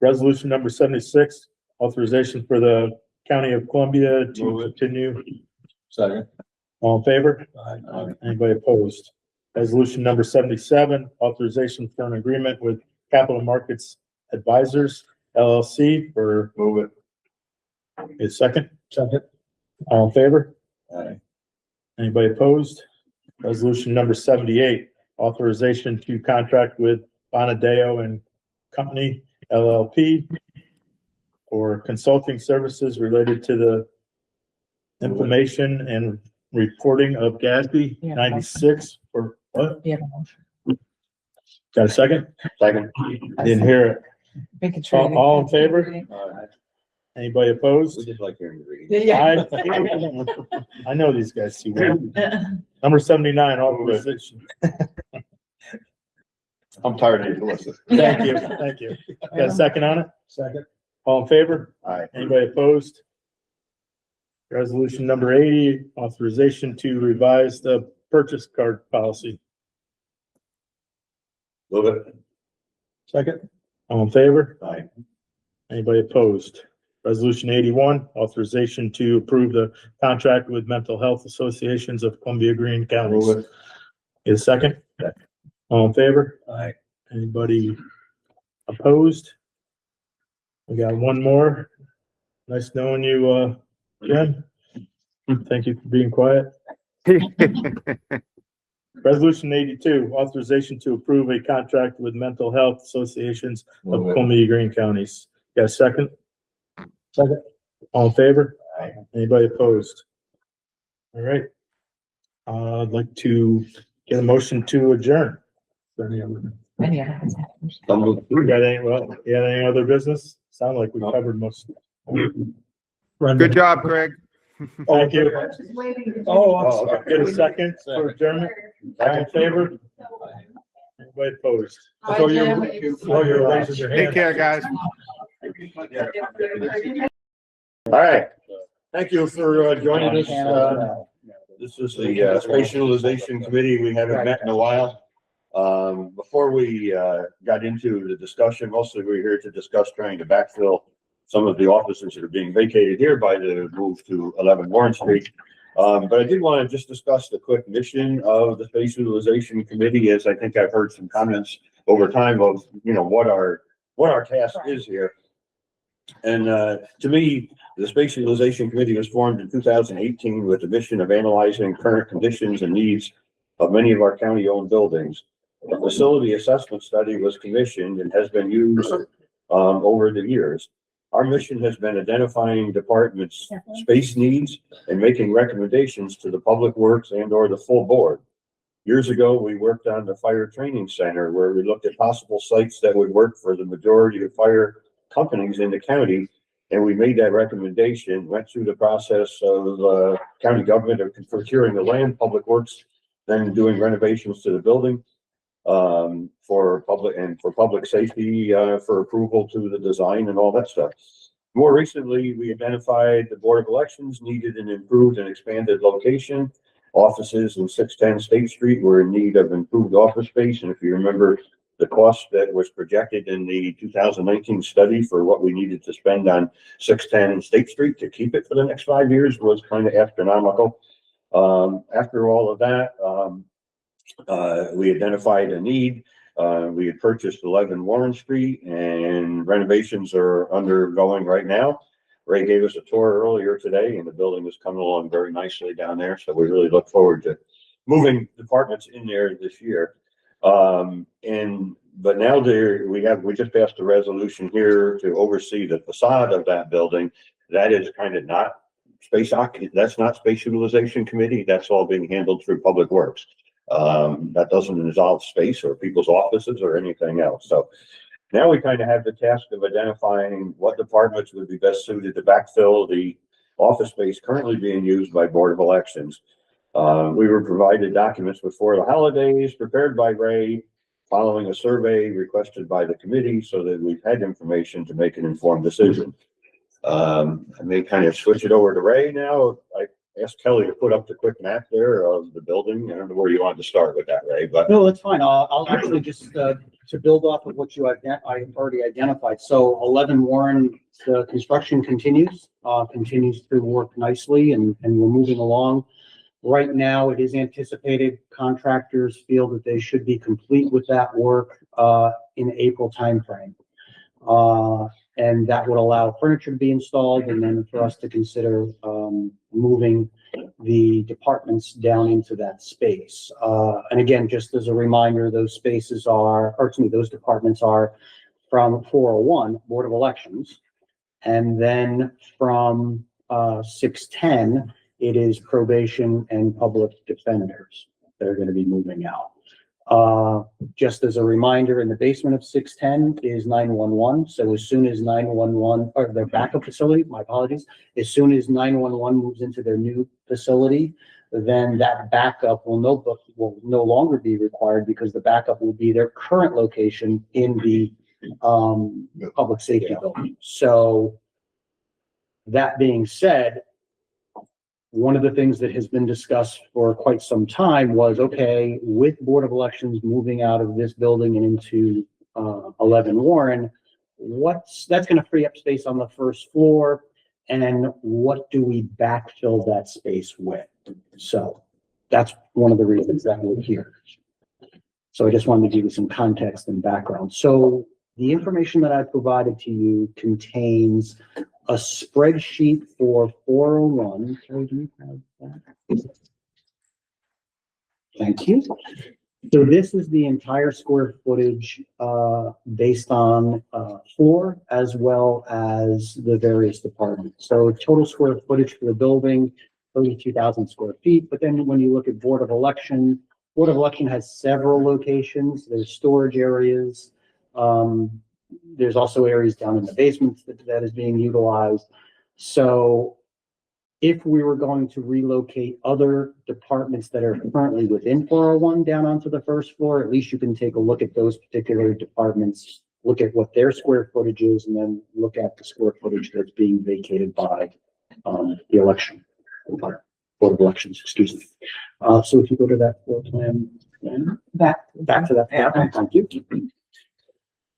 Resolution number 76, authorization for the County of Columbia to continue. Second. All in favor? Aye. Anybody opposed? Resolution number 77, authorization for an agreement with Capital Markets Advisors LLC for. Move it. A second, Second. all in favor? Aye. Anybody opposed? Resolution number 78, authorization to contract with Bonadeo and Company LLP for consulting services related to the information and reporting of GASB Yeah. 96 for what? Yeah. Got a second? Second. Didn't hear it. Making sure. All in favor? Anybody We opposed? just like hearing the reading. Yeah. I know these guys too well. Number 79, authorization. I'm tired of you, listen. Thank you, thank you. Got a second on it? Second. All in favor? Aye. Anybody opposed? Resolution number 80, authorization to revise the purchase card policy. Move it. Second. All in favor? Aye. Anybody opposed? Resolution 81, authorization to approve the contract with mental health associations of Columbia Green Counties. Move it. Get a second? All in favor? Aye. Anybody opposed? We got one more. Nice knowing you, Jen. Thank you for being quiet. Resolution 82, authorization to approve a contract with mental health associations of Move it. Columbia Green Counties. Got a second? Second. All in favor? Aye. Anybody opposed? All right. I'd like to get a motion to adjourn. Yeah. Don't move. You got any other business? Sound like we covered most. Good job, Craig. Thank you. Just waiting. Oh, I'm Oh, sorry. Get a second for adjournment. All in favor? Anybody opposed? I thought you were raising your hand. Take care, guys. All right. Thank you for joining us. This is the Space Utilization Committee. We haven't met in a while. Before we got into the discussion, mostly we're here to discuss trying to backfill some of the offices that are being vacated here by the move to 11 Warren Street. But I did want to just discuss the quick mission of the Space Utilization Committee, as I think I've heard some comments over time of, what our task is here. And, to me, the Space Utilization Committee was formed in 2018 with the mission of analyzing current conditions and needs of many of our county-owned buildings. A facility assessment study was commissioned and has been used, over the years. Our mission has been identifying departments' space needs and making recommendations to the Public Works and or the full board. Years ago, we worked on the fire training center where we looked at possible sites that would work for the majority of fire companies in the county. And we made that recommendation, went through the process of, county government of procuring the land, Public Works, then doing renovations to the building, for public safety, for approval to the design and all that stuff. More recently, we identified the Board of Elections needed an improved and expanded location. Offices in 610 State Street were in need of improved office space. And if you remember, the cost that was projected in the 2019 study for what we needed to spend on 610 State Street to keep it for the next 5 years was kind of astronomical. After all of that, we identified a need. We had purchased 11 Warren Street and renovations are undergoing right now. Ray gave us a tour earlier today and the building is coming along very nicely down there. So we really look forward to moving departments in there this year. But now we just passed a resolution here to oversee the facade of that building. That is kind of not that's not Space Utilization Committee. That's all being handled through Public Works. That doesn't involve space or people's offices or anything else. So now we kind of have the task of identifying what departments would be best suited to backfill the office space currently being used by Board of Elections. We were provided documents before the holidays prepared by Ray following a survey requested by the committee so that we've had information to make an informed decision. I may kind of switch it over to Ray now. I asked Kelly to put up the quick map there of the building. I don't know where you wanted to start with that, Ray, but. No, that's fine. I'll actually just, to build off of what I already identified. So 11 Warren, the construction continues to work nicely and we're moving along. Right now, it is anticipated contractors feel that they should be complete with that work, in April timeframe. And that would allow furniture to be installed and then for us to consider, moving the departments down into that space. And again, just as a reminder, those those departments are from 401, Board of Elections. And then from 610, it is probation and public defenders that are going to be moving out. Just as a reminder, in the basement of 610 is 911. So as soon as 911 or their backup facility, my apologies, as soon as 911 moves into their new facility, then that backup will no longer be required because the backup will be their current location in the public safety building. So that being said, one of the things that has been discussed for quite some time was, okay, with Board of Elections moving out of this building and into 11 Warren, that's going to free up space on the first floor, and what do we backfill that space with? So that's one of the reasons that we're here. So I just wanted to give you some context and background. So the information that I provided to you contains a spreadsheet for 401. Sorry, do you have that? Thank you. So this is the entire square footage based on floor as well as the various departments. So total square footage for the building, 32,000 square feet. But then when you look at Board of Election has several locations. There's storage areas. There's also areas down in the basement that is being utilized. So if we were going to relocate other departments that are currently within 401 down onto the first floor, at least you can take a look at those particular departments, look at what their square footage is, and then look at the square footage that's being vacated by the election, Board of Elections, excuse me. So if you go to that floor plan, back to that. Yeah. Thank you.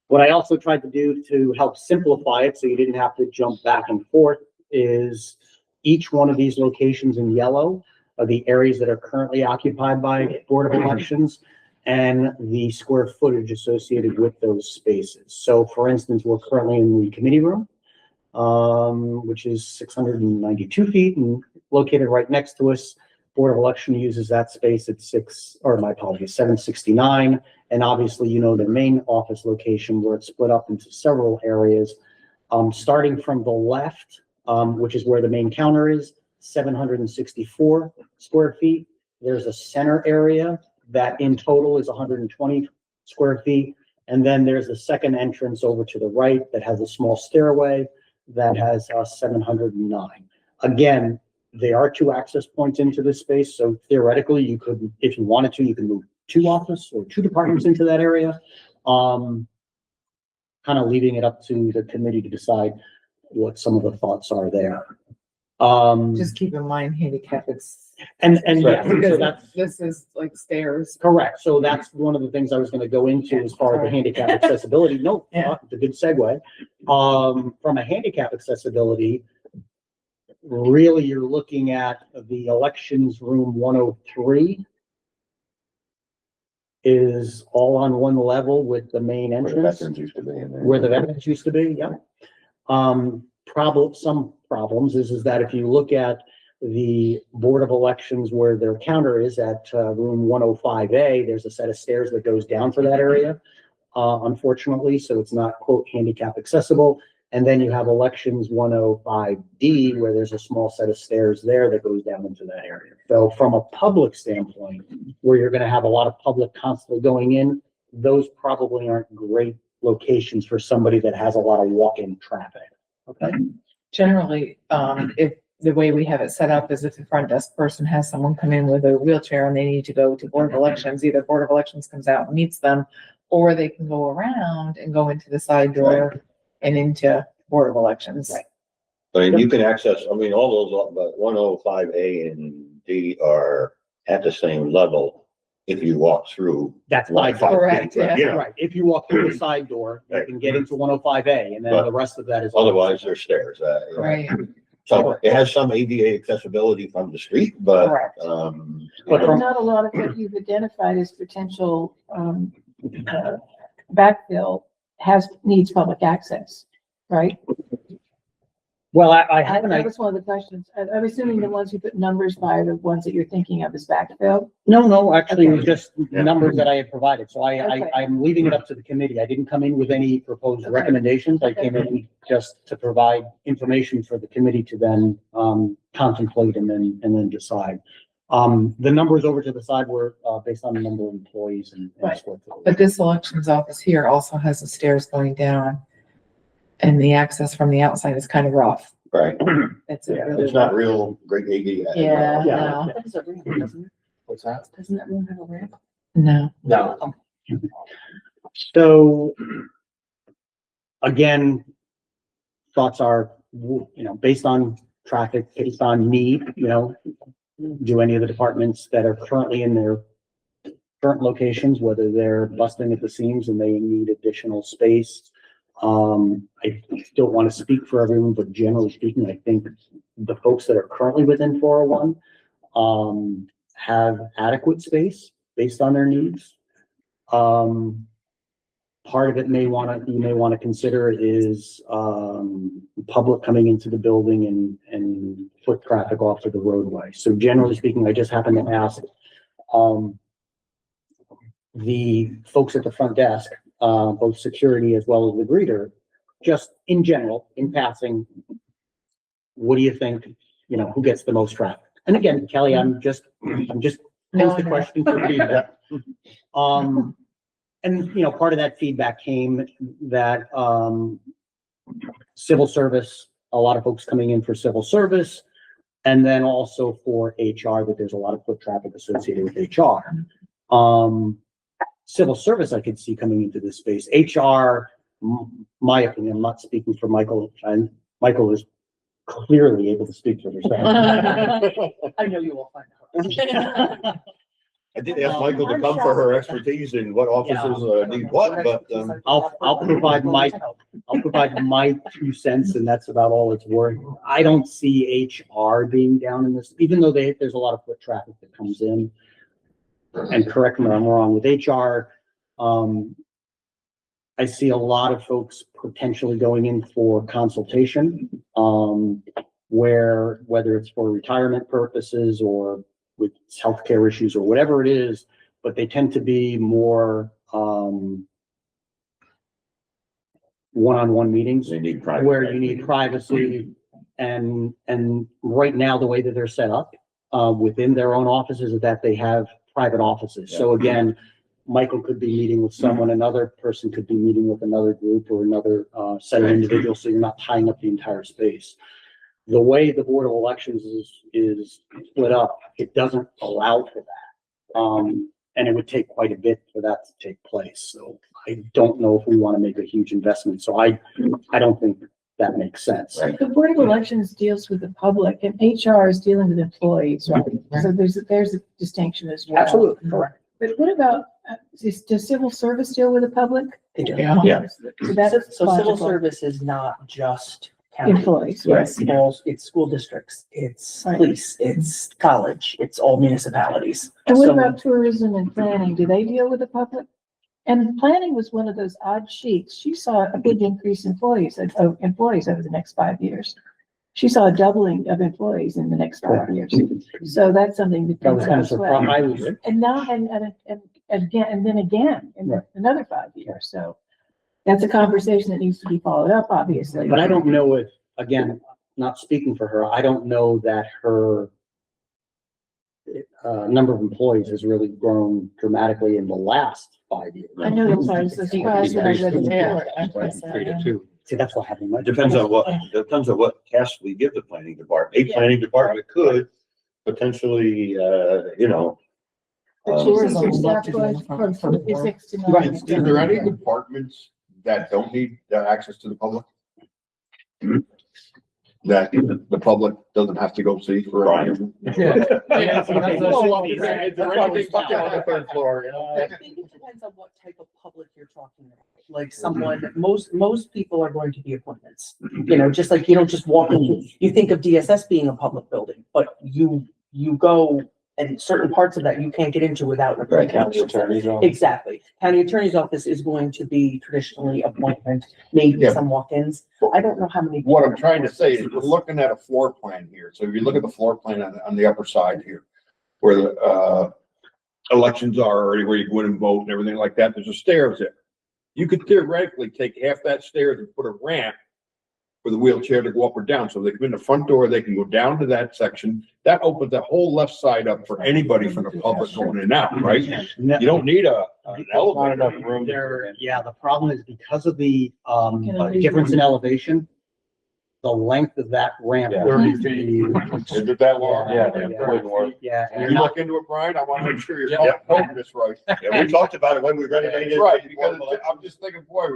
What I also tried to do to help simplify it so you didn't have to jump back and forth is each one of these locations in yellow are the areas that are currently occupied by Board of Elections and the square footage associated with those spaces. So for instance, we're currently in the committee room. which is 692 feet and located right next to us. Board of Election uses that space at 769. And obviously, you know, the main office location where it's split up into several areas. Starting from the left, which is where the main counter is, 764 square feet. There's a center area that in total is 120 square feet. And then there's a second entrance over to the right that has a small stairway that has 709. Again, there are 2 access points into this space. So theoretically, you could, if you wanted to, you can move 2 office or 2 departments into that area. Kind of leaving it up to the committee to decide what some of the thoughts are there. Just keep in mind handicap, it's, and yeah, so that's this is like stairs. correct. So that's one of the things I was going to go into as far as the handicap accessibility. No, Yeah. it's a good segue. From a handicap accessibility, really you're looking at the elections room 103 is all on one level with the main Where the entrance. veterans used to be in there. Where the veterans used to be, yeah. Some problems is that if you look at the Board of Elections where their counter is at room 105A, there's a set of stairs that goes down for that area, unfortunately, so it's not, quote, handicap accessible. And then you have elections 105D, where there's a small set of stairs there that goes down into that area. So from a public standpoint, where you're going to have a lot of public constantly going in, those probably aren't great locations for somebody that has a lot of walk-in traffic. Okay. Generally, if the way we have it set up is if the front desk person has someone come in with a wheelchair and they need to go to Board of Elections, either Board of Elections comes out and meets them, or they can go around and go into the side door and into Board of Elections. Right. But you can access, I mean, all those, but 105A and D are at the same level if you walk through. That's like my 5 feet, Correct, yeah. You know, Right. If you walk through the side door, you can get into 105A, and then But the rest of that is. otherwise there's stairs. You know. Right, So it has some ADA accessibility from the street, but, correct. But from- Not a lot of what you've identified as potential, backfill needs public access, right? Well, I haven't, That was one of the questions. I'm assuming the ones you put numbers by are the ones that you're thinking of as backfill. no, actually, it was Okay. just Yeah. numbers that I had provided. So Okay. I'm leaving it up to the committee. I didn't come in with any proposed Okay. recommendations. I Okay. came in just to provide information for the committee to then, contemplate and then decide. The numbers over to the side were, based on the number of employees and. Right. square footage. But this elections office here also has the stairs going down. And the access from the outside is kind of rough. right, It's a really. it's not real great ADA. Yeah, Yeah. no, That is a ramp, doesn't it? What's that? Doesn't that room have a ramp? no. No. So again, thoughts are, based on traffic, based on need, do any of the departments that are currently in their current locations, whether they're busting at the seams and they need additional space. I don't want to speak for everyone, but generally speaking, I think the folks that are currently within 401 have adequate space based on their needs. Part of it you may want to consider is public coming into the building and foot traffic off of the roadway. So generally speaking, I just happen to ask the folks at the front desk, both security as well as the greeter, just in general, in passing, what do you think, who gets the most traffic? And again, Kelly, I'm just posed the question for feedback. And, part of that feedback came that, civil service, a lot of folks coming in for civil service, and then also for HR, that there's a lot of foot traffic associated with HR. Civil service, I could see coming into this space. HR, my opinion, I'm not speaking for Michael, and Michael is clearly able to speak for herself. I know you will find out. I did ask Michael to come for her expertise in what offices need what, but, I'll provide my 2 cents, and that's about all it's worth. I don't see HR being down in this, even though there's a lot of foot traffic that comes in. And correct me if I'm wrong, with HR, I see a lot of folks potentially going in for consultation, whether it's for retirement purposes or with healthcare issues or whatever it is, but they tend to be more, one-on-one meetings They need private. where you need privacy. And right now, the way that they're set up, within their own offices is that they have private offices. So again, Michael could be meeting with someone, another person could be meeting with another group or another, set of individuals, so you're not tying up the entire space. The way the Board of Elections is split up, it doesn't allow for that. And it would take quite a bit for that to take place. So I don't know if we want to make a huge investment. So I don't think that makes sense. Right. The Board of Elections deals with the public and HR is dealing with employees, right? So there's a distinction as well. Absolutely, correct. But what about, does civil service deal with the public? They do. Yeah. So that's So civil logical. service is not just county. Employees, right? It's school districts, it's Right. police, it's college, it's all municipalities. And what So- about tourism and planning? Do they deal with the public? And planning was one of those odd sheets. She saw a big increase in of employees over the next 5 years. She saw a doubling of employees in the next 5 years. So that's something to That was kind of consider as well. surprising. And now, and again, and then again, in Right. another 5 years. So that's a conversation that needs to be followed up, obviously. But I don't know if, again, not speaking for her, I don't know that her number of employees has really grown dramatically in the last 5 years. I know that's why I was so surprised when I read the report. 3 to 2. See, that's what happened. It depends on what tasks we give the planning department. A planning department could potentially, The tourism staff goes from 56 to 9. Is there any departments that don't need access to the public? That the public doesn't have to go see for? Brian. I think it depends on what type of public you're talking about. Like someone, most people are going to be appointments. You know, just like you don't just walk in, you think of DSS being a public building, but you go and certain parts of that you can't get into without an appointment. Exactly. County Attorney's Office is going to be traditionally appointment, maybe Yeah. some walk-ins. I don't know how many. What I'm trying to say is we're looking at a floor plan here. So if you look at the floor plan on the upper side here, where the, elections are, or where you go in and vote and everything like that, there's a stairs there. You could theoretically take half that stairs and put a ramp for the wheelchair to go up or down. So they come in the front door, they can go down to that section. That opens the whole left side up for anybody from the public going in and out, right? You don't need an elevator. Not enough room. Yeah, the problem is because of the, difference in elevation, the length of that ramp. Yeah. 30 feet. Is it that long? Yeah. Yeah. And You you're not, look into it, Brian, I want to make sure you're Yeah. holding this right. Yeah, we talked about it when we renovated. Right, because I'm just thinking, boy,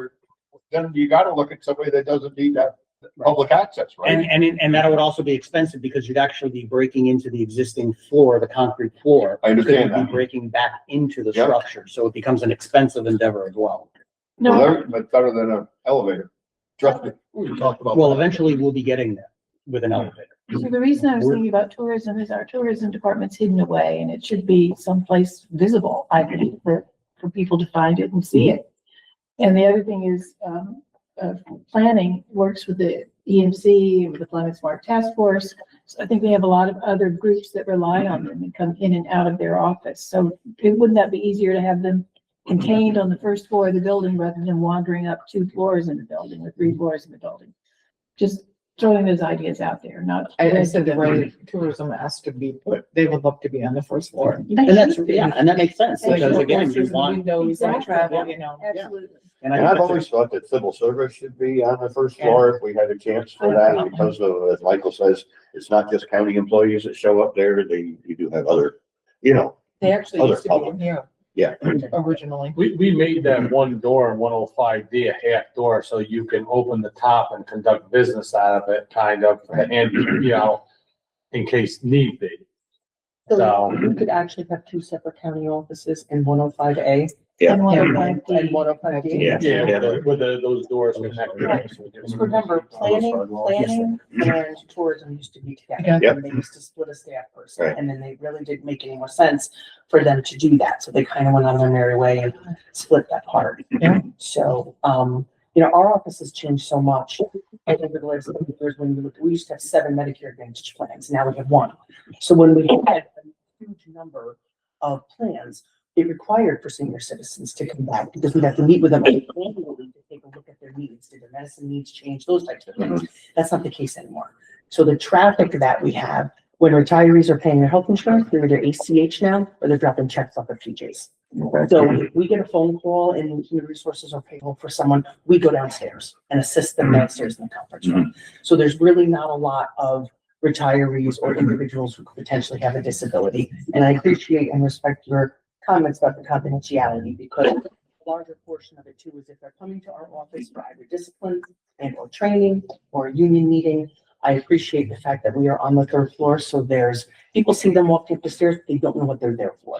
then you gotta look at somebody that doesn't need that public access, right? and that would also be expensive because you'd actually be breaking into the existing floor, the concrete floor. I understand You'd that. be breaking back into the Yeah. structure, so it becomes an expensive endeavor as well. No, But better than an elevator. Trust me, we talked about. Well, eventually we'll be getting there with an elevator. so the reason I was thinking about tourism is our tourism department's hidden away and it should be someplace visible, I think, for people to find it and see it. And the other thing is, planning works with the EMC, with the Climate Smart Task Force. So I think we have a lot of other groups that rely on them and come in and out of their office. So wouldn't that be easier to have them contained on the first floor of the building rather than wandering up 2 floors in the building or 3 floors in the building? Just throwing those ideas out there, not. I said the way tourism has to be put, they would love to be on the first floor. And that's, yeah, and that makes sense, because again, you Windows want, and windows and Exactly. travel, you know. Absolutely. and And I've I, always thought that civil service should be on the first floor if we had a chance for that, because of, as Michael says, it's not just county employees that show up there, you do have other, They actually Other used to be in public. here yeah. originally. We made that one door in 105D a half door, so you can open the top and conduct business out of it, kind of, and, in case need be. So So- you could actually have 2 separate county offices in 105A Yeah. And 105D. And 105D. Yeah. Yeah, with those doors connected. Right. Just remember, planning and tourism used to be together. Yeah. Yep. And they used to split a staff person, Right. and then they really didn't make any more sense for them to do that. So they kind of went on their merry way and split that part. Yeah. So, our office has changed so much. I think over the last couple of years, when we used to have 7 Medicare Advantage plans, now we have 1. So when we had a huge number of plans, it required for senior citizens to come back because we'd have to meet with them annually to take a look at their needs. Did their medicine needs change? Those types of things. That's not the case anymore. So the traffic that we have, when retirees are paying their health insurance, they're either ACH now or they're dropping checks off of PJs. So if we get a phone call and human resources or payroll for someone, we go downstairs and assist them downstairs in the conference room. So there's really not a lot of retirees or individuals who could potentially have a disability. And I appreciate and respect your comments about the confidentiality, because a larger portion of it too is if they're coming to our office for either discipline and or training or a union meeting. I appreciate the fact that we are on the 3rd floor, so people see them walking up the stairs, they don't know what they're there for.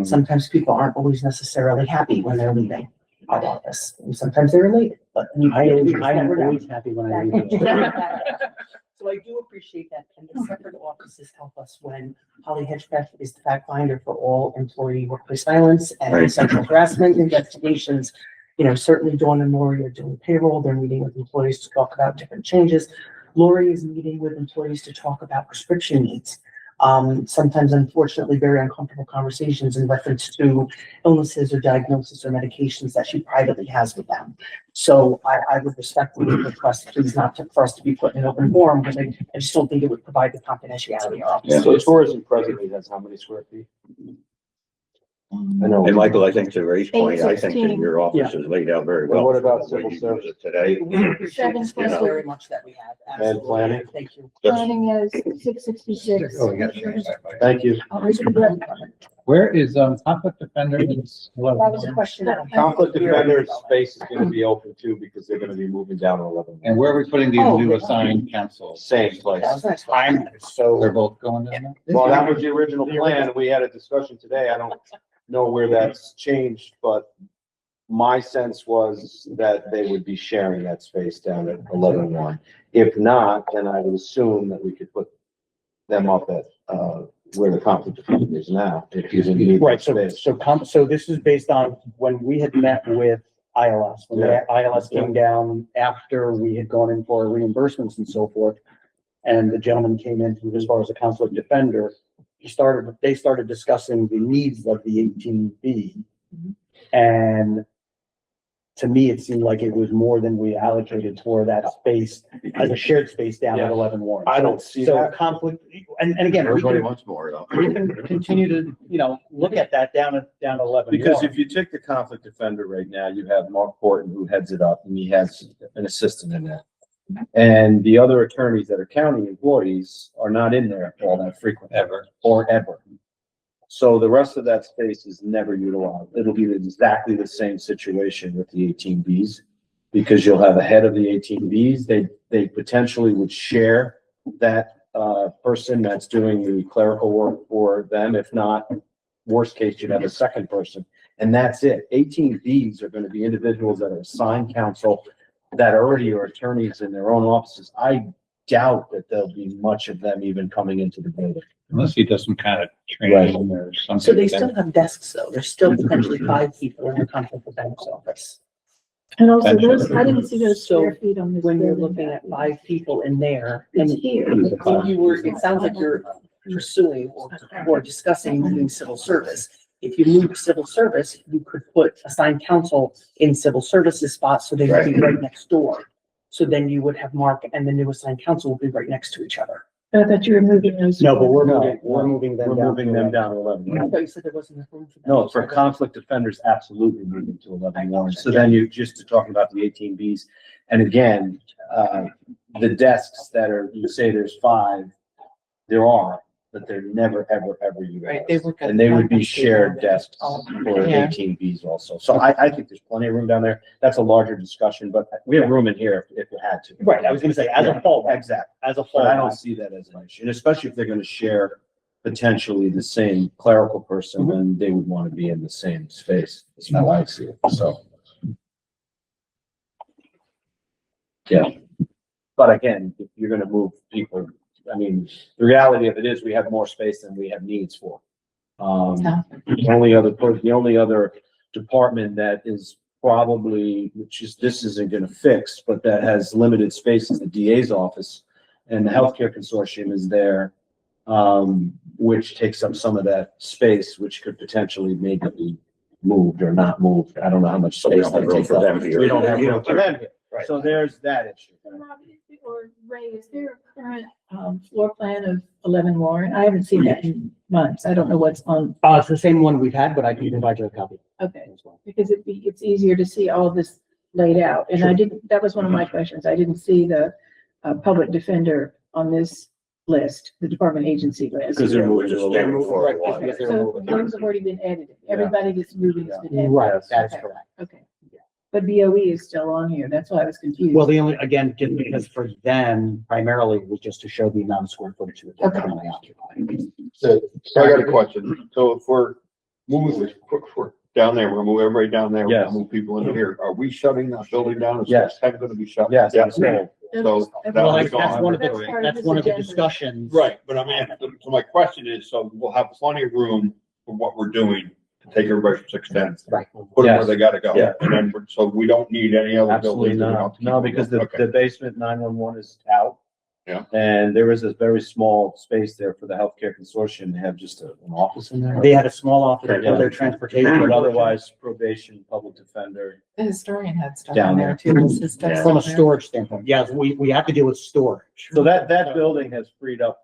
Sometimes people aren't always necessarily happy when they're leaving our office, and sometimes they're related, but. I'm always happy when I leave. So I do appreciate that, and the separate offices help us when Holly Hedgepeth is the fact finder for all employee workplace violence and sexual harassment investigations. Certainly Dawn and Lori are doing payroll, they're meeting with employees to talk about different changes. Lori is meeting with employees to talk about prescription needs. Sometimes unfortunately very uncomfortable conversations in reference to illnesses or diagnosis or medications that she privately has with them. So I would respectfully request please for us to be put in an open forum, because I just don't think it would provide the confidentiality in our office. So tourism presently has how many square feet? I know. And Michael, I think to Ray's point, I think that 816. your office is laid out very Well, well. what about for the way civil you use it Today. We appreciate the space 720. very much that we have. Absolutely. planning? Thank you. Planning is 666. Oh, yeah. Thank you. Where is, conflict defenders? That was a question. Conflict defenders space is gonna be open too, because they're gonna be moving down 11. And where are we putting these new assigned councils? Same place. That was next. They're both going in there? Well, that was the original plan. We had a discussion today. I don't know where that's changed, but my sense was that they would be sharing that space down at 11-1. If not, then I would assume that we could put them up at, where the conflict defender is now, if you didn't need Right, that so, space. so this is based on when we had met with ILS, when the ILS came down after we had gone in for reimbursements and so forth. And the gentleman came in as far as a conflict defender, they started discussing the needs of the 18B. And to me, it seemed like it was more than we allocated for that space as a shared space down at 11-1. I don't see So that. conflict, and again, we Everybody can, wants more though. we can continue to, look at that down at 11. Because if you take the conflict defender right now, you have Mark Horton who heads it up and he has an assistant in there. And the other attorneys that are county employees are not in there all that frequently. Ever. So the rest of that space is never utilized. It'll be exactly the same situation with the 18Bs. Because you'll have a head of the 18Bs, they potentially would share that person that's doing the clerical work for them. If not, worst case, you'd have a second person. And that's it. 18Bs are going to be individuals that are assigned counsel that already are attorneys in their own offices. I doubt that there'll be much of them even coming into the building. Unless he does some kind of training or something. So they still have desks though. There's still potentially 5 people in the conflict defender's office. And also those, I didn't see those square feet on this. When you're building. looking at 5 people in there and It's here. it sounds like you're pursuing or discussing moving civil service. If you move civil service, you could put assigned counsel in civil services spots, so they would be right next door. So then you would have Mark and the new assigned counsel will be right next to each other. I thought you were moving those. No, but we're moving them down to 11. I thought you said there wasn't enough room for that. No, for conflict defenders, absolutely moving to 11-1. So then you just talking about the 18Bs. And again, the desks that are, you say there's 5, there are, but they're never, ever, ever Right, they utilized. work at. And they would be shared desks Oh, for yeah. 18Bs also. So I think there's plenty of room down there. That's a larger discussion, but we have room in here if you had to. Right, I was gonna say, as a whole, Exactly. as a whole. But I don't see that as an issue, and especially if they're gonna share potentially the same clerical person, then they would want to be in the same space. That's how I see it, so. Yeah. But again, if you're gonna move people, I mean, the reality of it is we have more space than we have needs for. The only other department that is probably, which is, this isn't gonna fix, but that has limited space is the DA's office. And the healthcare consortium is there, which takes up some of that space, which could potentially maybe be moved or not moved. I don't know how much So we space don't have that room takes for up. them here. We don't have room for them here. Right. So there's that issue. Or Ray, is there a current, floor plan of 11 Warren? I haven't seen that in months. I don't know what's on. It's the same one we've had, but I can provide you a copy. Okay, because it's easier to see all this laid out. And I didn't, that was one of my questions. I didn't see the public defender on this list, the department agency list. Because they're moving to Just a stay lower moving floor. forward. Yes, they're So moving. those have already been edited. Everybody that's moving has been edited. Right, that is Okay. correct. Okay. But BOE is still on here. That's why I was confused. Well, the only, again, just because for them primarily it was just to show the amount of square footage that they're currently occupying. So I got a question. So if we're moving, we're down there, we're gonna move everybody down there, we're Yes. gonna move people into here. Are we shutting that building down? Is Yes. that gonna be shut? Yes, Yeah. it's full. So That's- that Well, was that's gone. one of That's part the, of that's this one of the agenda. discussions. Right, but I mean, so my question is, so we'll have plenty of room for what we're doing to take everybody from 610. Right. Put them where Yes. they gotta go. Yeah. And then, so we don't need any other Absolutely buildings. not. No, because the Okay. basement 911 is out. Yeah. And there is a very small space there for the healthcare consortium. They have just an office in there. They had a small office for Yeah. their transportation. But otherwise probation, public defender. The historian had stuff Down in there there. too. Was his stuff From a on there? storage standpoint, yes, we have to deal with storage. So that building has freed up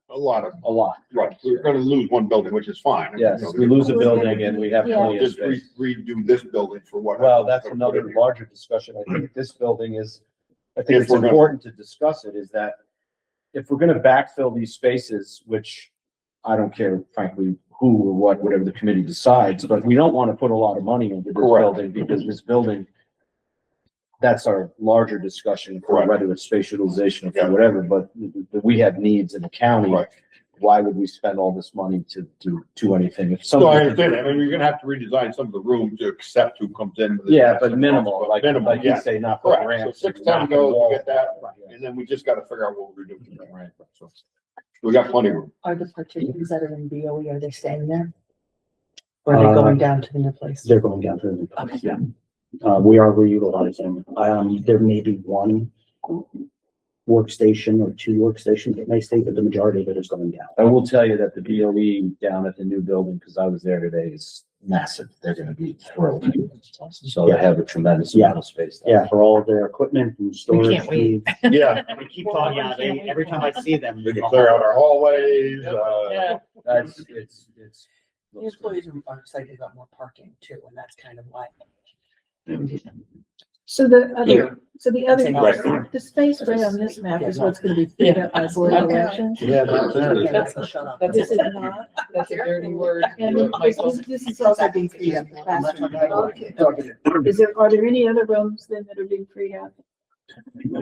A lot of, a lot. right, we're gonna lose one building, which is fine. Yes, we lose a building and we have plenty of Just space. redo this building for what? Well, that's another larger discussion. I think this building is, I think If it's we're gonna- important to discuss it, is that if we're gonna backfill these spaces, which I don't care frankly who or whatever the committee decides, but we don't want to put a lot of money into this Correct. building because this building, that's our larger discussion for Correct. whether it's space utilization or Yeah. for whatever, but we have needs in the county. Right. Why would we spend all this money to do anything? If So I somebody, understand, I mean, you're gonna have to redesign some of the rooms to accept who comes in. with this yeah, mess but and minimal, stuff, like Minimal, you yeah, say, not put correct. So ramps. 610 knock goes, walls. we get that, and then we just gotta figure out what we're doing. Right. So, we got plenty of room. Are the particulars that are in BOE, are they staying there? Or are they going down to the new place? They're going down to the new place, yeah. We are reutilizing, there may be one workstation or two workstations that may stay, but the majority of it is going down. I will tell you that the BOE down at the new building, because I was there today, is massive. They're gonna be thrilled. So they have a tremendous amount of space. there. Yeah, for all of their equipment and storage. can't wait. needs. Yeah, We keep talking, yeah, every time I see them. we can clear out our hallways, It's. The employees are excited about more parking too, and that's kind of why. So the other, Right. the space right on this map is what's gonna be freed up by board elections. Yeah, that's it. That's shut up. That's This is not, That's a dirty word. and this is also being freed up. the classroom. Are there any other rooms then that are being freed up?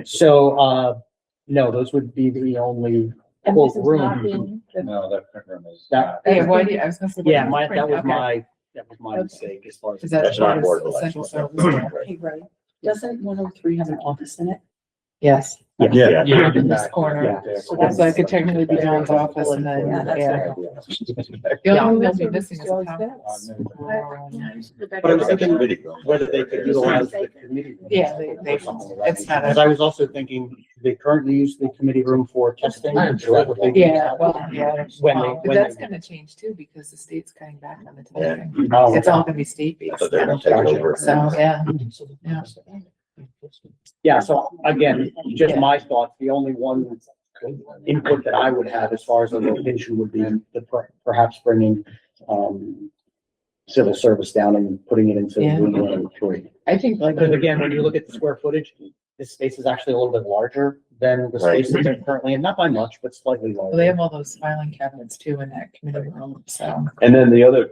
So, no, those would be the only And quote this is not room. being, No, that print room is. That, Yeah, why do you, I was gonna say. yeah, why my, do you that was print- my Okay. mistake as far as. Is that That's not board part of elections. central service? Hey, right, doesn't 103 have an office in it? Yes, Yeah. in this corner. Yeah. So it could technically be John's office and then, Yeah, that's yeah. right. The only Yeah. thing they'll be missing is a Still conference. But I was thinking whether they could utilize the committee. room. Yeah, they, it's not As a, I was also thinking, they currently use the committee room for testing. Is that what they do? yeah, well, yeah. When they- But when that's they- gonna change too, because the state's cutting back on the testing. Oh, It's all gonna be state based. But they're gonna take over. So, yeah, yeah. Yeah, so again, just my thoughts, the only one input that I would have as far as the location would be perhaps bringing, civil service down and putting it into Yeah. room 103. I think like, Because again, when you look at the square footage, this space is actually a little bit larger than the space that they're currently in, not by much, but slightly well, they larger. have all those filing cabinets too in that committee room, so. And then the other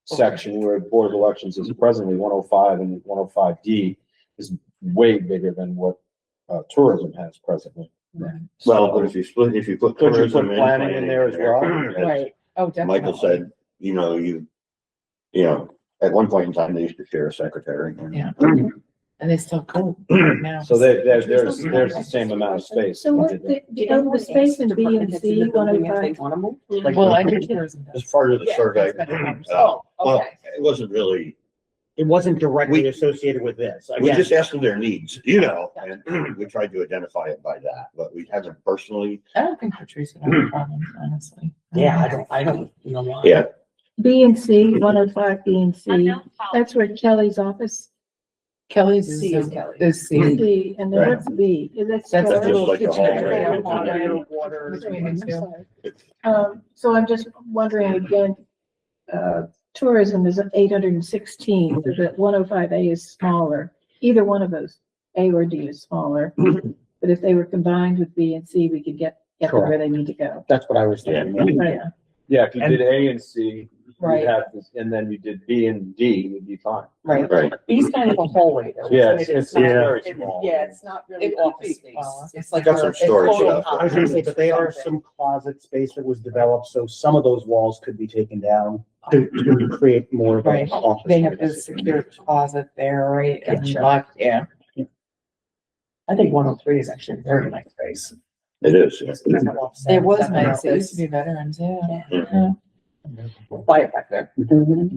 section where Board of Elections is presently 105 and 105D is way bigger than what tourism has presently. Well, but if you split, if you put Could you tourism put and planning in there as well? as Right, oh, definitely. Michael said, you know, at one point in time, they used to share a secretary. Yeah. And they still could now. So there's the same amount of space. So what, the space in B and C, one oh five? Like, well, I do tourism. As part of the Yeah, survey. that's been a conversation. Well, okay. it wasn't really, It wasn't directly We- associated with this. we Again, just asked them their needs, you know, and we tried to identify it by that, but we haven't personally. I don't think Patrice would have a problem, honestly. Yeah, I don't, you know why. Yeah, B and C, 105 B and C, that's where Kelly's office Kelly's C is Kelly. Is C. C, and then Right. what's B? That's That's a Just little like a kitchen hallway. area, Water, water. between the two. So I'm just wondering again, tourism is 816, so that 105A is smaller. Either one of those, A or D is smaller. But if they were combined with B and C, we could get them where they need to go. that's what I was thinking. Right. Yeah, if you did A and C, Right. you'd have, this- and then you did B and D, you'd be fine. Right. right. B's kind of a hallway though. Yeah, isn't it? it's not- very it- small. Yeah, it's not really It could office be space. smaller. It's like. Got some a- storage it's total stuff. I was gonna say, but they are something. some closet space that was developed, so some of those walls could be taken down to create more of Right. an office. They have space. this secure closet there, right? And Gotcha. locked, yeah. I think 103 is actually a very nice space. It is. yeah. It was nice. It used to be veterans, yeah. Yeah. Quiet back there. I didn't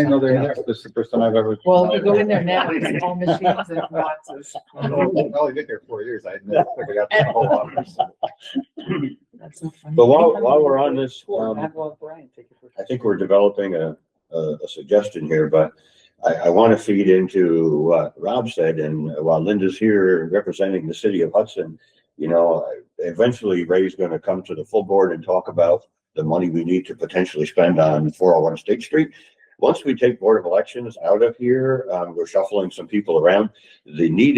know they were there. This is the first time I've ever. Well, if you go in there now, it's all machines and boxes. I only been there 4 years. I never figured out the whole office. That's so funny. But while we're on this, Admiral Brian, take it for. I think we're developing a suggestion here, but I want to feed into what Rob said, and while Linda's here representing the city of Hudson, you know, eventually Ray's going to come to the full board and talk about the money we need to potentially spend on 401 State Street. Once we take Board of Elections out of here, we're shuffling some people around. The need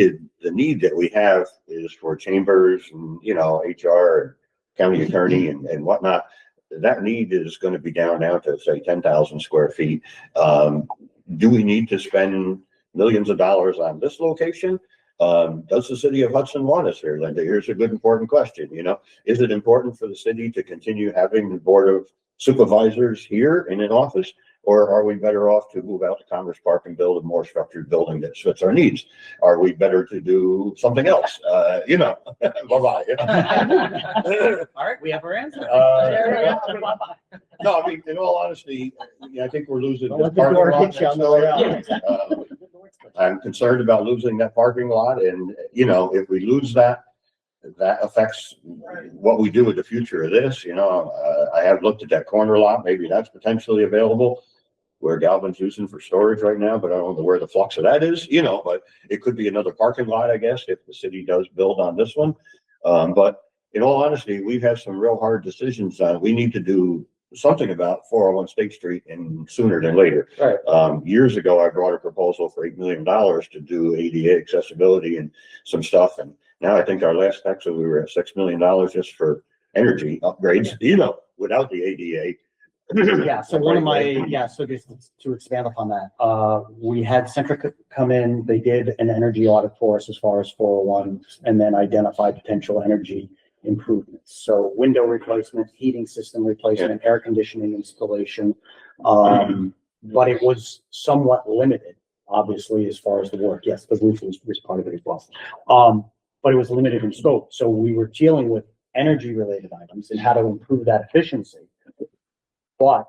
that we have is for chambers and, you know, HR and county attorney and whatnot. That need is going to be down to say 10,000 square feet. Do we need to spend millions of dollars on this location? Does the city of Hudson want us here, Linda? Here's a good important question, you know. Is it important for the city to continue having the Board of Supervisors here in an office? Or are we better off to move out to Commerce Park and build a more structured building that fits our needs? Are we better to do something else? You know, bye-bye. All right, we have our answer. No, I mean, in all honesty, I think we're losing. Don't the let the door parking lot hit you on next the way door. out. I'm concerned about losing that parking lot, and, you know, if we lose that, that affects what we do with the future of this, you know. I have looked at that corner lot, maybe that's potentially available, where Galvin's using for storage right now, but I don't know where the flux of that is, you know, but it could be another parking lot, I guess, if the city does build on this one. But in all honesty, we've had some real hard decisions. We need to do something about 401 State Street and sooner than later. Right. Years ago, I brought a proposal for $8 million to do ADA accessibility and some stuff. And now I think our last tax, we were at $6 million just for energy upgrades, you know, without the ADA. Yeah, so one of my, so just to expand upon that, we had Centric come in, they did an energy audit for us as far as 401, and then identified potential energy improvements. So window replacement, heating system replacement, air conditioning installation. But it was somewhat limited, obviously, as far as the work. Yes, the roof was part of it as well. But it was limited in scope. So we were dealing with energy related items and how to improve that efficiency. But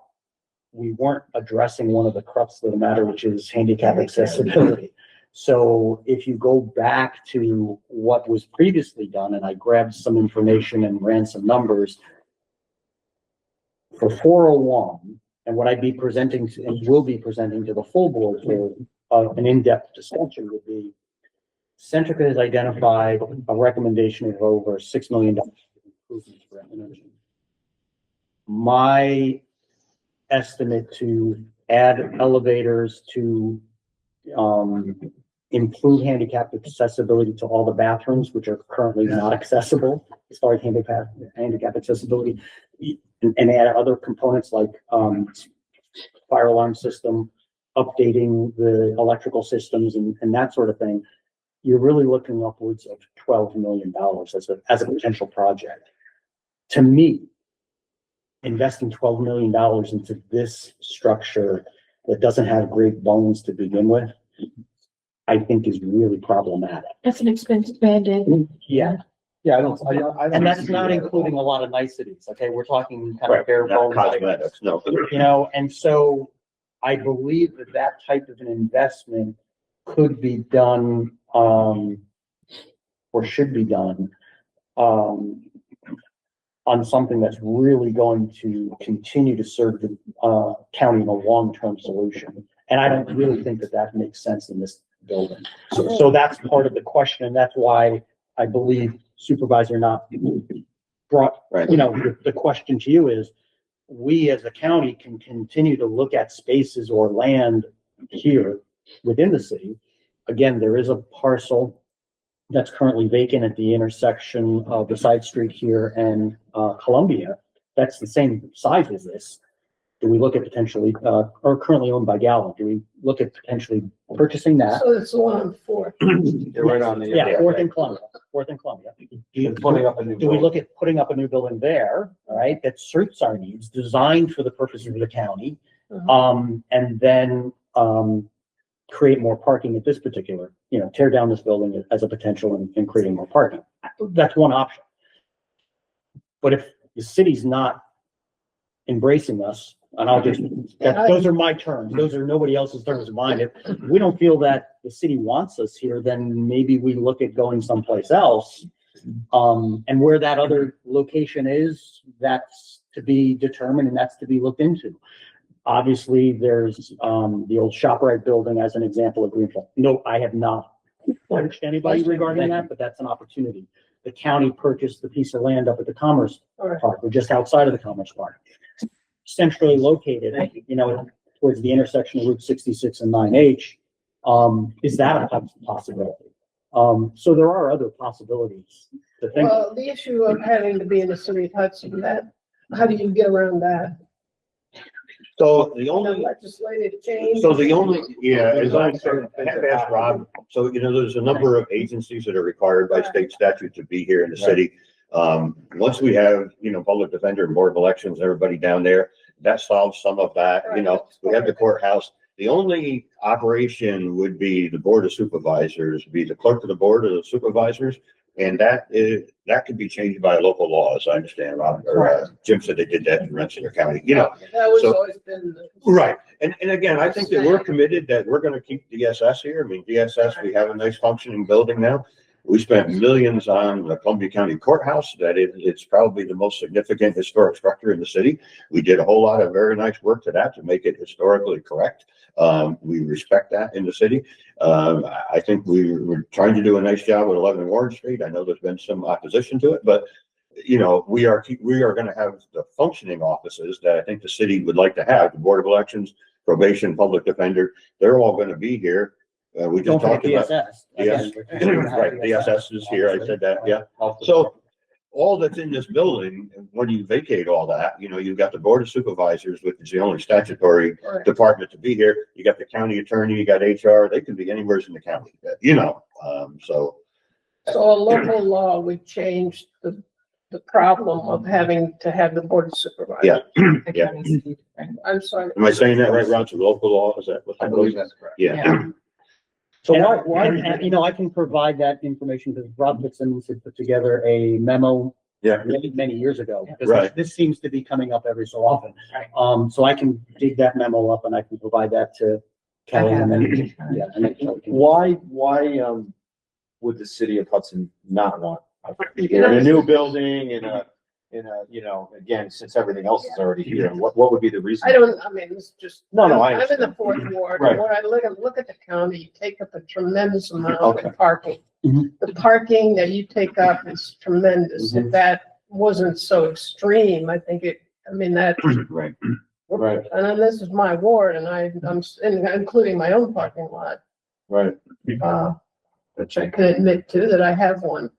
we weren't addressing one of the crux of the matter, which is handicap accessibility. So if you go back to what was previously done, and I grabbed some information and ran some numbers for 401, and what I'd be presenting to, and will be presenting to the full board for an in-depth discussion would be, Centrica has identified a recommendation of over $6 million improvements for energy. My estimate to add elevators to improve handicap accessibility to all the bathrooms, which are currently not accessible as far as handicap accessibility, and add other components like fire alarm system, updating the electrical systems and that sort of thing. you're really looking upwards of $12 million as a potential project. To me, investing $12 million into this structure that doesn't have great bones to begin with, I think is really problematic. That's an expensive Band-Aid. Yeah. Yeah, I don't. And that's not including a lot of niceties, okay? We're talking kind Right, of bare not bones. cosmetics, no. You know, and so I believe that that type of an investment could be done, or should be done, on something that's really going to continue to serve the, county in a long-term solution. And I don't really think that that makes sense in this building. So that's part of the question, and that's why I believe Supervisor Knott brought, Right. you know, the question to you is, we as a county can continue to look at spaces or land here within the city. Again, there is a parcel that's currently vacant at the intersection of the side street here and Columbia. That's the same size as this. Do we look at potentially, or currently owned by Gallup, do we look at potentially purchasing that? So it's the one on four. They're right on the. Yeah, Fourth and Columbia. Putting up a new. Do we look at putting up a new building there, all right, that suits our needs, designed for the purposes of the county? And then, create more parking at this particular, you know, tear down this building as a potential and creating more parking. That's one option. But if the city's not embracing us, and I'll just, those are my terms, those are nobody else's terms of mine. If we don't feel that the city wants us here, then maybe we look at going someplace else. And where that other location is, that's to be determined and that's to be looked into. Obviously, there's the old ShopRite building as an example of Greenfield. No, I have not approached anybody regarding that, but that's an opportunity. The county purchased the piece of land up at the Commerce Park, or just outside of the Commerce Park. Centrally located, you know, towards the intersection of Route 66 and 9H. Is that a possibility? So there are other possibilities to think. Well, the issue of having to be in the city of Hudson, that, how do you get around that? So the only, Legislative change? so the only, yeah, as I said, I have asked Rob, so, you know, there's a number of agencies that are required by state statute to be here in the city. Once we have, you know, public defender and board of elections, everybody down there, that solves some of that, you know, we have the courthouse. The only operation would be the board of supervisors, be the clerk of the board of the supervisors. And that could be changed by local law, as I understand, Rob, or Jim said they did that in Rensselaer County, you know. That was so- always been. Right, and again, I think that we're committed that we're gonna keep DSS here. I mean, DSS, we have a nice functioning building now. We spent millions on the Columbia County Courthouse, it's probably the most significant historic structure in the city. We did a whole lot of very nice work to that to make it historically correct. We respect that in the city. I think we're trying to do a nice job with 11 Warren Street. I know there's been some opposition to it, but you know, we are gonna have the functioning offices that I think the city would like to have, the Board of Elections, probation, public defender, they're all gonna be here. We just talked about. DSS. Yes, right, DSS is here, I said that, yeah. So all that's in this building, when you vacate all that, you know, you've got the Board of Supervisors, which is the only statutory department to be here. You got the county attorney, you got HR, they could be anywhere in the county, you know, so. So a local law would change the problem of having to have the board of supervisors. Yeah, yeah. I'm sorry. Am I saying that right, Ron? So local law, is that what? I believe that's correct. Yeah. So why, you know, I can provide that information because Rob Dixon had put together a memo Yeah. many years ago. Because Right. this seems to be coming up every so often. So I can dig that memo up and I can provide that to Kelly and then, yeah. and then Kelly can- Why, would the city of Hudson not want a new building in a, you know, again, since everything else is already here, what would be the reason? I mean, it's just. No, I I'm in understand. the fourth ward, Right. and when I look at the county, you take up a tremendous amount Okay. of parking. Mhm. The parking that you take up is tremendous. If that wasn't so extreme, I think that, Right. Right. and then this is my ward, and I'm including my own parking lot, Right. which I can admit to that I have one.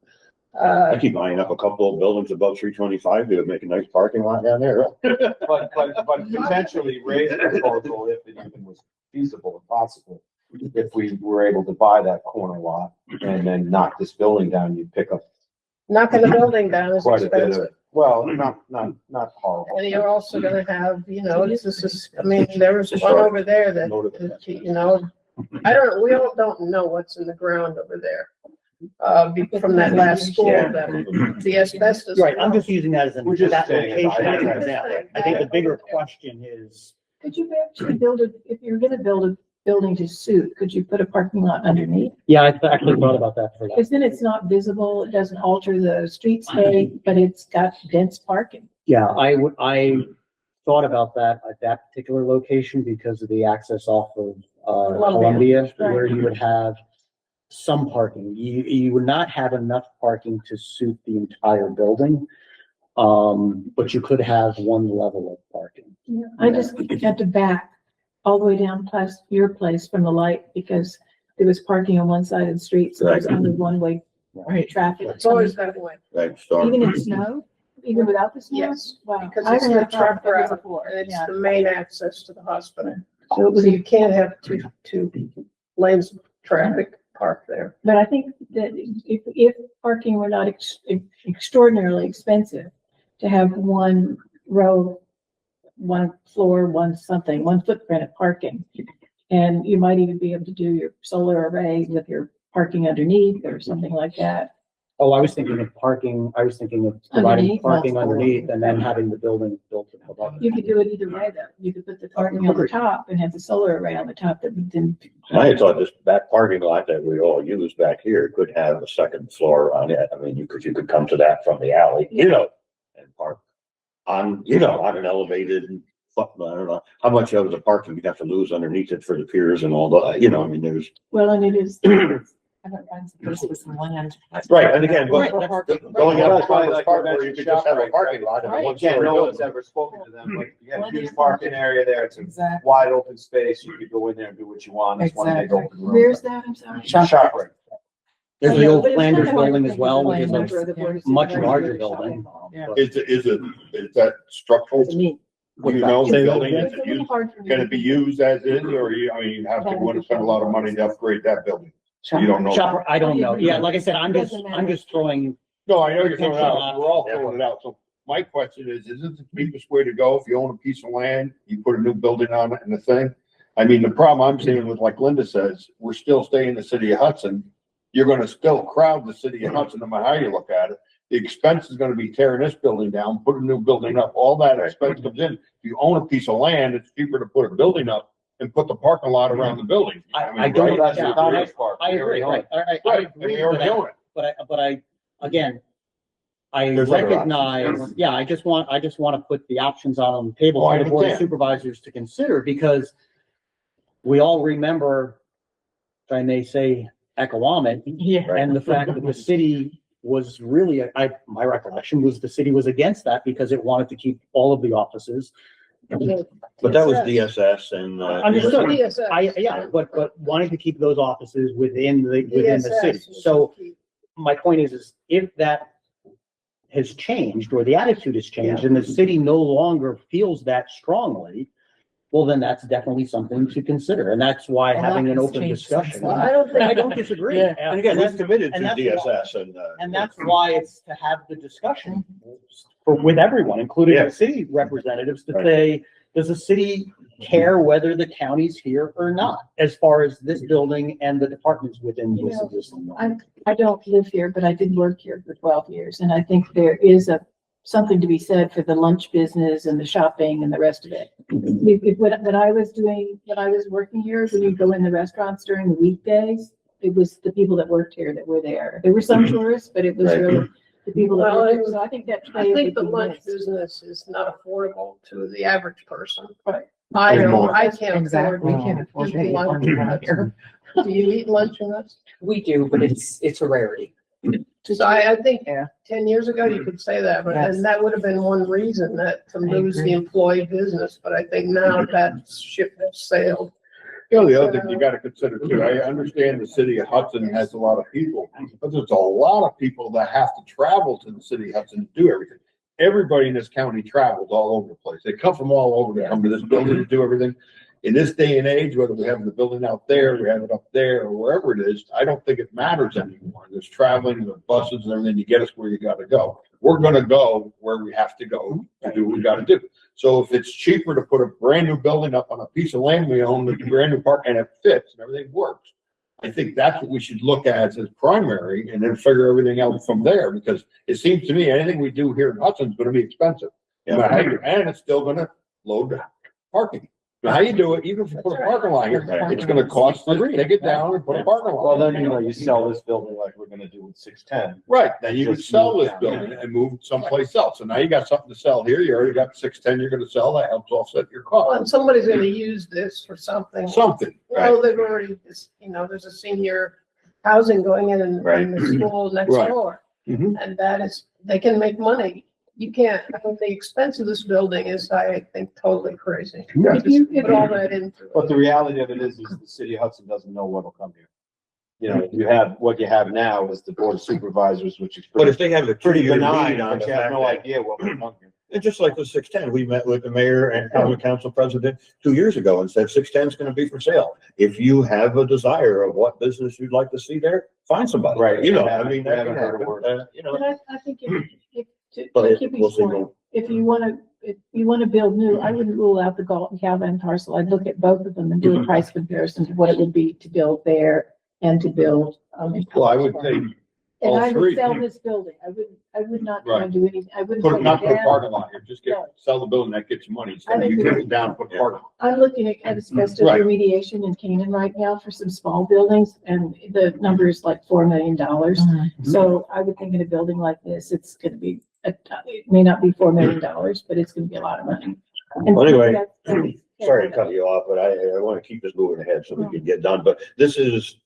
I keep buying up a couple of buildings above 325 to make a nice parking lot down there. But potentially raise the proposal if it even was feasible and possible if we were able to buy that corner lot and then knock this building down, you'd pick up Knocking the building down is quite a bit of, expensive. well, not horrible. And you're also gonna have, this is, I mean, there was one over there that, I don't know, we all don't know what's in the ground over there. From that last school, that the asbestos. Right, I'm just using that as an, We're just that saying location it's as an not- example. I think the bigger question is, Could you actually build a, if you're gonna build a building to suit, could you put a parking lot underneath? yeah, I actually thought about that for that. Because then it's not visible, it doesn't alter the streetscape, but it's got dense parking. Yeah, I thought about that at that particular location because of the access off of, Columbia, where you would have some parking. You would not have enough parking to suit the entire building. But you could have one level of parking. I just had to back all the way down past your place from the light because there was parking on one side of the street, so there's only one way traffic. It's always that way. Right, start. Even in snow, even without the snow? Yes, Wow. because I it's haven't the had a problem truck with it route, before. and it's Yeah. the main access to the hospital. So it was, So you can't have two lanes of traffic parked there. but I think that if parking were not extraordinarily expensive, to have one row, one floor, one footprint of parking. And you might even be able to do your solar array with your parking underneath or something like that. Oh, I was thinking of providing Underneath, parking multiple. underneath and then having the building built above. You could do it either way though. You could put the parking on the top and have the solar array on the top that would then. I thought that parking lot that we all use back here could have a second floor on it. I mean, you could come to that from the alley, and park on an elevated, I don't know how much of the parking you'd have to lose underneath it for the piers and all the, I mean, there's. Well, and it is. Right, and again, Right. going up front of this park where you could just have a parking lot and a Right. one-story Again, no one's building. ever spoken to them, but you got a huge parking area there, it's a Exactly. wide open space, you could go in there and do what you want, it's one big Exactly. open room. Where's that? I'm sorry. Shop right. There's the Yeah, old but it's Flanders kind of building like as well, which is member a of the Board of much Supervisors larger of the building. shopping mall. but- Is that structural? It's neat. You know, the Say that building, again? is It's it a little used, hard for me. can it be used as is, or you have to want to spend a lot of money to upgrade that building? You don't know. Shop, I don't know. Yeah, like I said, I'm just throwing, No, I know you're throwing it out, we're all throwing it out, so my question is it the cheapest way to go if you own a piece of land, you put a new building on it and the thing? I mean, the problem I'm seeing with, like Linda says, we're still staying in the city of Hudson. You're gonna still crowd the city of Hudson, no matter how you look at it. The expense is gonna be tearing this building down, put a new building up, all that expense comes in. If you own a piece of land, it's cheaper to put a building up and put the parking lot around the building. I don't- right? yeah, I agree, right, I Right, and agree, we already own it. but I, again, I There's other recognize, yeah, I just want to put the options out on the table Oh, I for the board of understand. supervisors to consider, because we all remember, if I may say, Economic, and the fact that the city was really, my recollection was the city was against that because it wanted to keep all of the offices. But that was DSS and. Understood. DSS. Yeah, but wanting to keep those offices within the city. DSS. So my point is if that has changed or the attitude has changed and the city no longer feels that strongly, well, then that's definitely something to consider. And that's why A lot having an has open changed discussion. since Well, I don't And I think, don't disagree. Yeah. And again, we've that's- committed to and that's DSS and. And that's why it's to have the discussion with everyone, including Yeah. the city representatives, to say, does the city care whether the county's here or not? As far as this building and the departments within You this know, existing one. I don't live here, but I did work here for 12 years, and I think there is something to be said for the lunch business and the shopping and the rest of it. When I was working here, when you go in the restaurants during the weekdays, it was the people that worked here that were there. There were some tourists, but it was Right. really the people that Well, worked here. So I think that I plays think a the big lunch mix. business is not affordable to the average person. Right. I There's know, more. I can't Exactly. afford. We can't afford to eat eat lunch lunch around here. Do you eat lunch in this? We do, but it's a rarity. So I think Yeah. 10 years ago, you could say that, but Yes. and that would have been one reason to lose the agree. employee business. But I think now that ship has sailed. You know, the other thing you gotta consider too, I understand the city of Hudson has a lot of people, but there's a lot of people that have to travel to the city of Hudson to do everything. Everybody in this county travels all over the place. They come from all over to come to this building to do everything. in this day and age, whether we have the building out there, we have it up there, or wherever it is, I don't think it matters anymore. There's traveling, there's buses and everything to get us where you gotta go. We're gonna go where we have to go to do what we gotta do. So if it's cheaper to put a brand new building up on a piece of land we own, with a brand new park, and it fits and everything works, I think that's what we should look at as primary and then figure everything out from there, because it seems to me anything we do here in Hudson's gonna be expensive. And it's still gonna load parking. Now, how you do it, even if you put a parking lot here, it's gonna cost, take it down and put a parking lot. Well, then, you sell this building like we're gonna do with 610. Right, then you would sell this building and move someplace else. So now you got something to sell here. You already got 610 you're gonna sell. That helps offset your Well, cost. and somebody's gonna use this for something. Something, Well, they've already, there's a senior housing going in and the school next Right. door. Mhm. And that is, they can make money. You can't, I think the expense of this building is, I think, totally crazy. Yeah. If you put all that into it. But the reality of it is the city of Hudson doesn't know what'll come here. You know, you have, what you have now is the board of supervisors, which is But if they have a pretty two-year benign, lead on but the you have fact no that, idea what will come here. and just like the 610, we met with the mayor and common council president 2 years ago and said 610 is gonna be for sale. If you have a desire of what business you'd like to see there, find somebody. Right. You know, I mean, We haven't heard a word. you know. But I think to But Kippy's we'll point, if you wanna build new, I wouldn't rule out the Galton Calvin parcel. I'd look at both of them and do a price comparison to what it would be to build there and to build. Well, I would say, And all I three. would sell this building. I would not try Right. to do anything. I wouldn't. take not it put a down. parking lot here, just No. sell the building, that gets you money. I Instead think you we- get it down, put a parking lot. I'm looking at asbestos Right. remediation in Canaan right now for some small buildings, and the number is like $4 million. So I would think in a building like this, it's gonna be, it may not be $4 million, but it's gonna be a lot of money. And Well, anyway, that's- Sorry to cut you off, but I want to keep this moving ahead so we can get done. But this is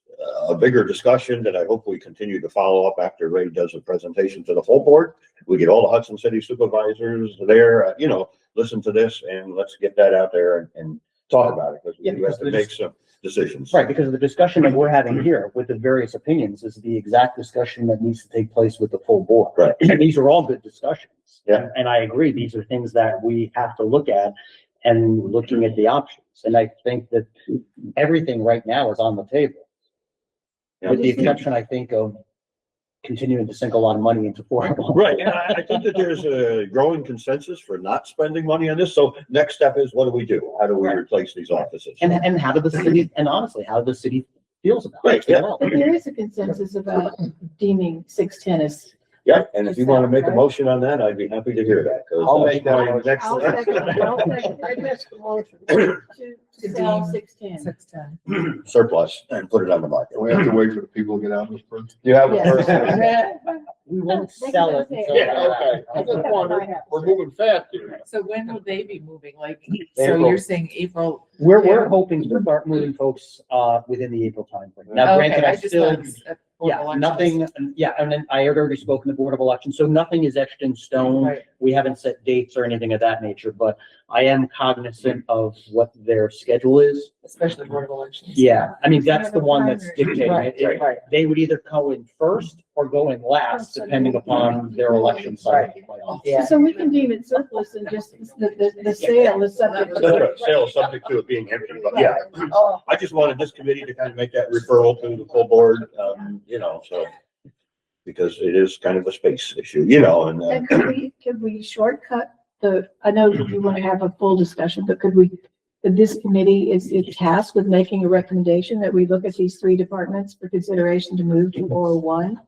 a bigger discussion that I hope we continue to follow up after Ray does a presentation to the full board. We get all the Hudson City supervisors there, listen to this and let's get that out there and talk about it because we have to make some decisions. Right, because the discussion that we're having here with the various opinions is the exact discussion that needs to take place with the full board. Right. And these are all good discussions. Yeah. And I agree, these are things that we have to look at and looking at the options. And I think that everything right now is on the table. With the exception, I think, of continuing to sink a lot of money into affordable. Right, and I think that there's a growing consensus for not spending money on this. So next step is what do we do? How do we replace these offices? And how do the city, and honestly, how the city feels about it. Right, yeah. But there is a consensus about deeming 610 as. Yeah, and if you want to make a motion on that, I'd be happy to hear that. 'cause I'll that's make that my motion. next- I'll second. I missed the motion. To sell 610. 610. Surplus and put it on the market. We have to wait for the people to get out of this first. You have a Yes. person. We won't They can sell go it. say- until- Yeah, okay. I just wondered, we're moving fast here. So when will they be moving? Like, so April. you're saying April? We're hoping to start moving folks, within the April timeframe. Now, Okay, granted, I just still, thought at Board of yeah, Elections. nothing, yeah, and then I had already spoken to Board of Elections, so nothing is etched in stone. Right. We haven't set dates or anything of that nature, but I am cognizant of what their schedule is. Especially Board of Elections. Yeah, I mean, that's the one that's dictating Right, it. right. They would either go in first or go in last, depending upon their election cycle. quite honestly. Yeah. So we can deem it surplus and just, the sale is subject That's to. right, sale subject to it being empty, but yeah. I just wanted this committee to kind of make that referral to the full board, so. Because it is kind of a space issue, and. And could we shortcut I know that you want to have a full discussion, but could this committee is tasked with making a recommendation that we look at these three departments for consideration to move to 401?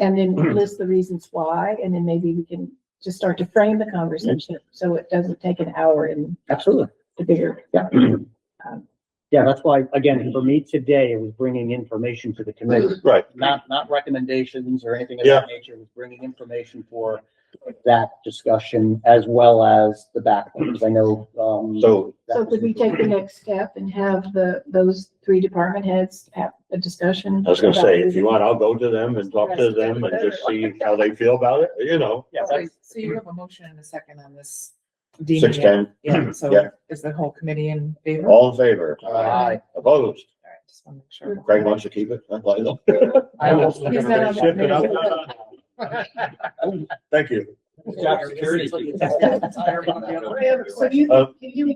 And then list the reasons why, and then maybe we can just start to frame the conversation so it doesn't take an hour and Absolutely. the bigger. Yeah. Yeah, that's why, again, for me today, it was bringing information to the committee. Right. Not recommendations or anything of Yeah. that nature. It was bringing information for that discussion as well as the backbone, because I know, So, So could we take the next step and have those three department heads have a discussion? I was gonna about say, if moving? you want, I'll go to them and talk to them and just see how they feel about it, Yeah, that's, So you have a motion and a second on this. deeming it. 610, Yeah, so Yeah. is the whole committee in favor? all in favor? Aye. Opposed? All right, just want to make sure. Craig wants to keep it. He's not on that Shift it up. committee. Thank you. Job security. So you think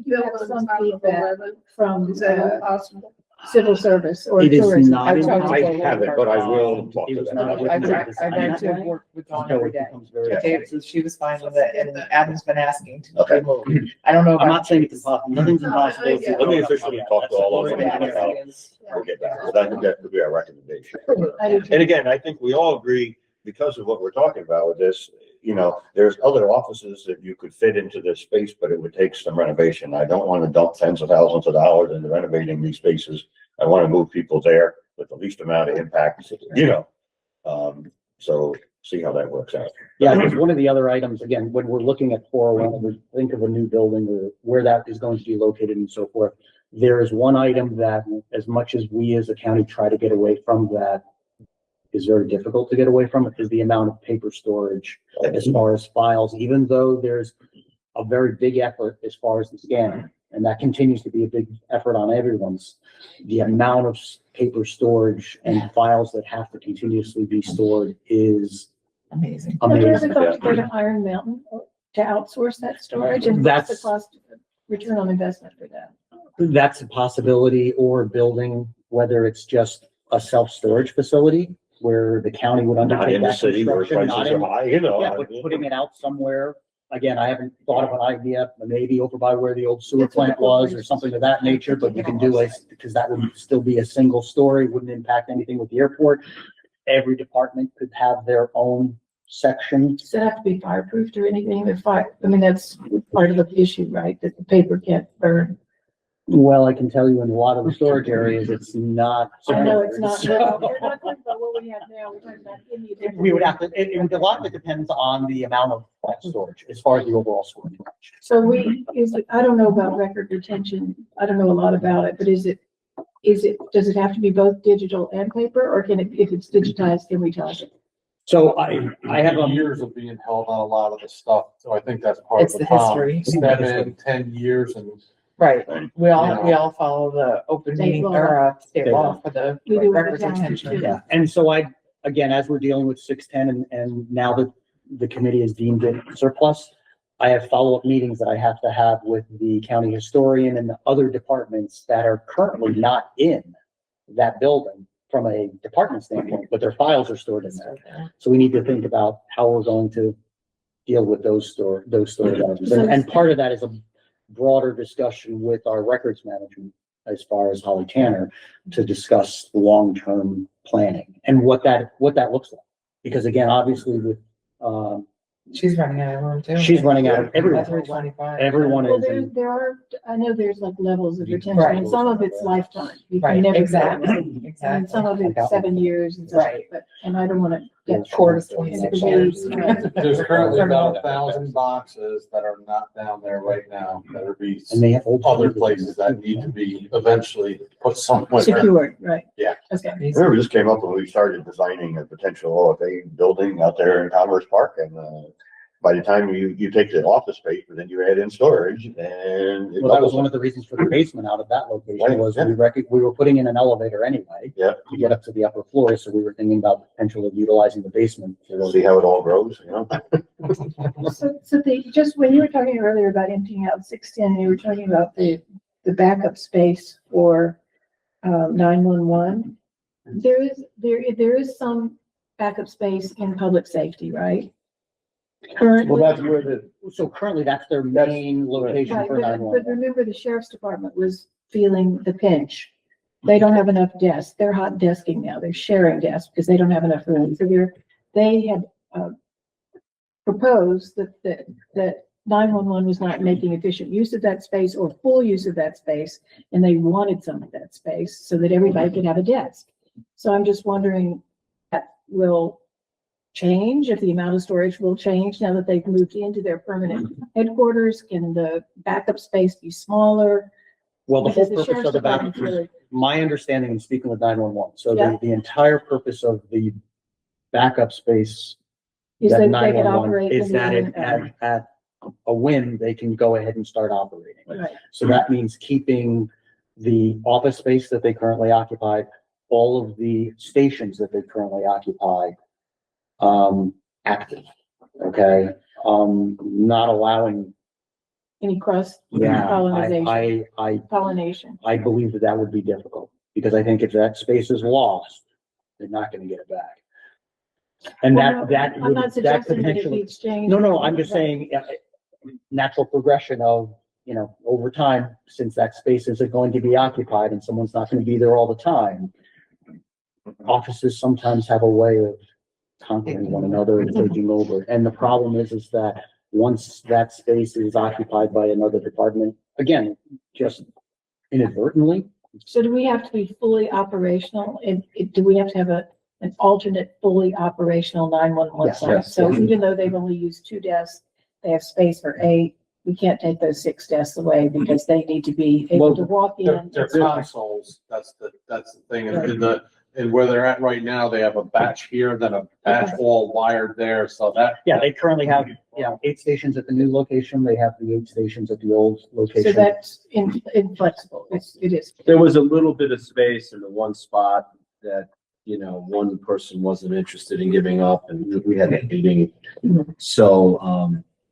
you have some feedback from, Is that impossible? civil service or It is tourism? not I've in- talked to I both haven't, but I will departments. talk It to was them. not about it. written. I've had to work with Dawn So every it day. becomes very Yeah. expensive. She was fine with it, and Adam's been asking to Okay. remove. I don't know I'm about. not saying it's impossible, nothing's impossible. if you Let me don't- officially talk to all of them. Yeah, and I'll- We'll get back, but I think that could be our recommendation. I do too. And again, I think we all agree, because of what we're talking about with this, you know, there's other offices that you could fit into this space, but it would take some renovation. I don't want to dump tens of thousands of dollars into renovating these spaces. I want to move people there with the least amount of impact, you know. So see how that works out. Yeah, because one of the other items, again, when we're looking at 401, we think of a new building or where that is going to be located and so forth. There is one item that, as much as we as a county try to get away from, that is very difficult to get away from, is the amount of paper storage as far as files, even though there's a very big effort as far as the scanning. And that continues to be a big effort on everyone's. The amount of paper storage and files that have to continuously be stored is Amazing. Have you ever amazing. thought to go to Iron Mountain to outsource that storage? And what's the That's- cost, return on investment for that? That's a possibility, or building, whether it's just a self-storage facility where the county would Not undertake in the that city where construction, not prices are in. high, you know. Yeah, but putting it out somewhere, again, I haven't thought of an idea, maybe over by where the old sewer That's what plant the was or something of that nature, but you can do it, because that would still be a single story, wouldn't impact anything with the airport. Every department could have their own section. Does it have to be fireproofed or anything? The fire, I mean, that's part of the issue, right? That the paper can't burn. Well, I can tell you in a lot of the storage areas, it's not. I know it's not, So- we're not talking about what we have now, we're talking about in the event. We would have to, a lot of it depends on the amount of storage, as far as the overall storage. So I don't know about record retention, I don't know a lot about it, but does it have to be both digital and paper, or can it, if it's digitized, can we touch it? So I have a. Years of being held on a lot of the stuff, so I think that's part of It's the the problem. history. 10 years and. Right, we all follow the open State meeting law. or state law for the We do records the towns retention. too. Yeah, and so again, as we're dealing with 610 and now that the committee has deemed it surplus, I have follow-up meetings that I have to have with the county historian and the other departments that are currently not in that building from a department standpoint, but their files are stored in there. So we need to think about how we're going to deal with those storage items. And part of that is a broader discussion with our records management as far as Holly Tanner to discuss long-term planning and what that looks like. Because again, obviously with, She's running out of room too. she's running out of At everyone. 325. Everyone Well, is. there are, I know there's like levels of retention, Right. and some of it's lifetime. You can Right, never go exactly, away. And exactly. some of it's 7 years and stuff, Right. but, and I don't wanna get. Court is into 26 the years. weeds. There's currently about 1,000 boxes that are not down there right now, that are be And they have old. other places that need to be eventually put somewhere. Secured, right. Yeah. Okay. Remember, this came up when we started designing a potential OFA building out there in Commerce Park, and by the time you take the office space, but then you add in storage, and Well, that was one of the reasons for the basement out of that location Right, was yeah. we were putting in an elevator anyway. Yeah. To get up to the upper floor, so we were thinking about the potential of utilizing the basement. We'll see how it all grows, you know. Just when you were talking earlier about emptying out 610, you were talking about the backup space for 911. There is some backup space in public safety, right? Currently. So currently, that's their main location Right, for but 911. remember the sheriff's department was feeling the pinch. They don't have enough desks. They're hot desking now. They're sharing desks because they don't have enough room. So they had proposed that 911 was not making efficient use of that space or full use of that space, and they wanted some of that space so that everybody could have a desk. So I'm just wondering, that will change, if the amount of storage will change now that they've moved into their permanent headquarters? Can the backup space be smaller? Well, the whole Because purpose sheriff's of the backup, department's really- my understanding in speaking with 911, so Yeah. the entire purpose of the backup space Is that that they can 911 operate. is that when they're in, at a whim, they can go ahead and start operating. Right. So that means keeping the office space that they currently occupy, all of the stations that they currently occupy, active, okay? not allowing, Any cross yeah, pollination, I pollination. I believe that would be difficult, because I think if that space is lost, they're not gonna get it back. And Well, that I'm not that suggesting that it be potentially, exchanged. no, I'm just saying, natural progression of, over time, since that space isn't going to be occupied and someone's not gonna be there all the time, offices sometimes have a way of conquering one another and taking over. And the problem is that once that space is occupied by another department, again, just inadvertently. So do we have to be fully operational? And do we have to have an alternate fully operational 911 Yes. site? Yes. So even though they've only used 2 desks, they have space for 8. We can't take those 6 desks away because they need to be able to walk in. They're consoles, that's the thing, and where they're at right now, they have a batch here, then a batch all wired there, so that. Yeah, they currently have, 8 stations at the new location. They have the 8 stations at the old So location. that's inflexible. It is. There was a little bit of space in the one spot that, one person wasn't interested in giving up, and we had a meeting. So,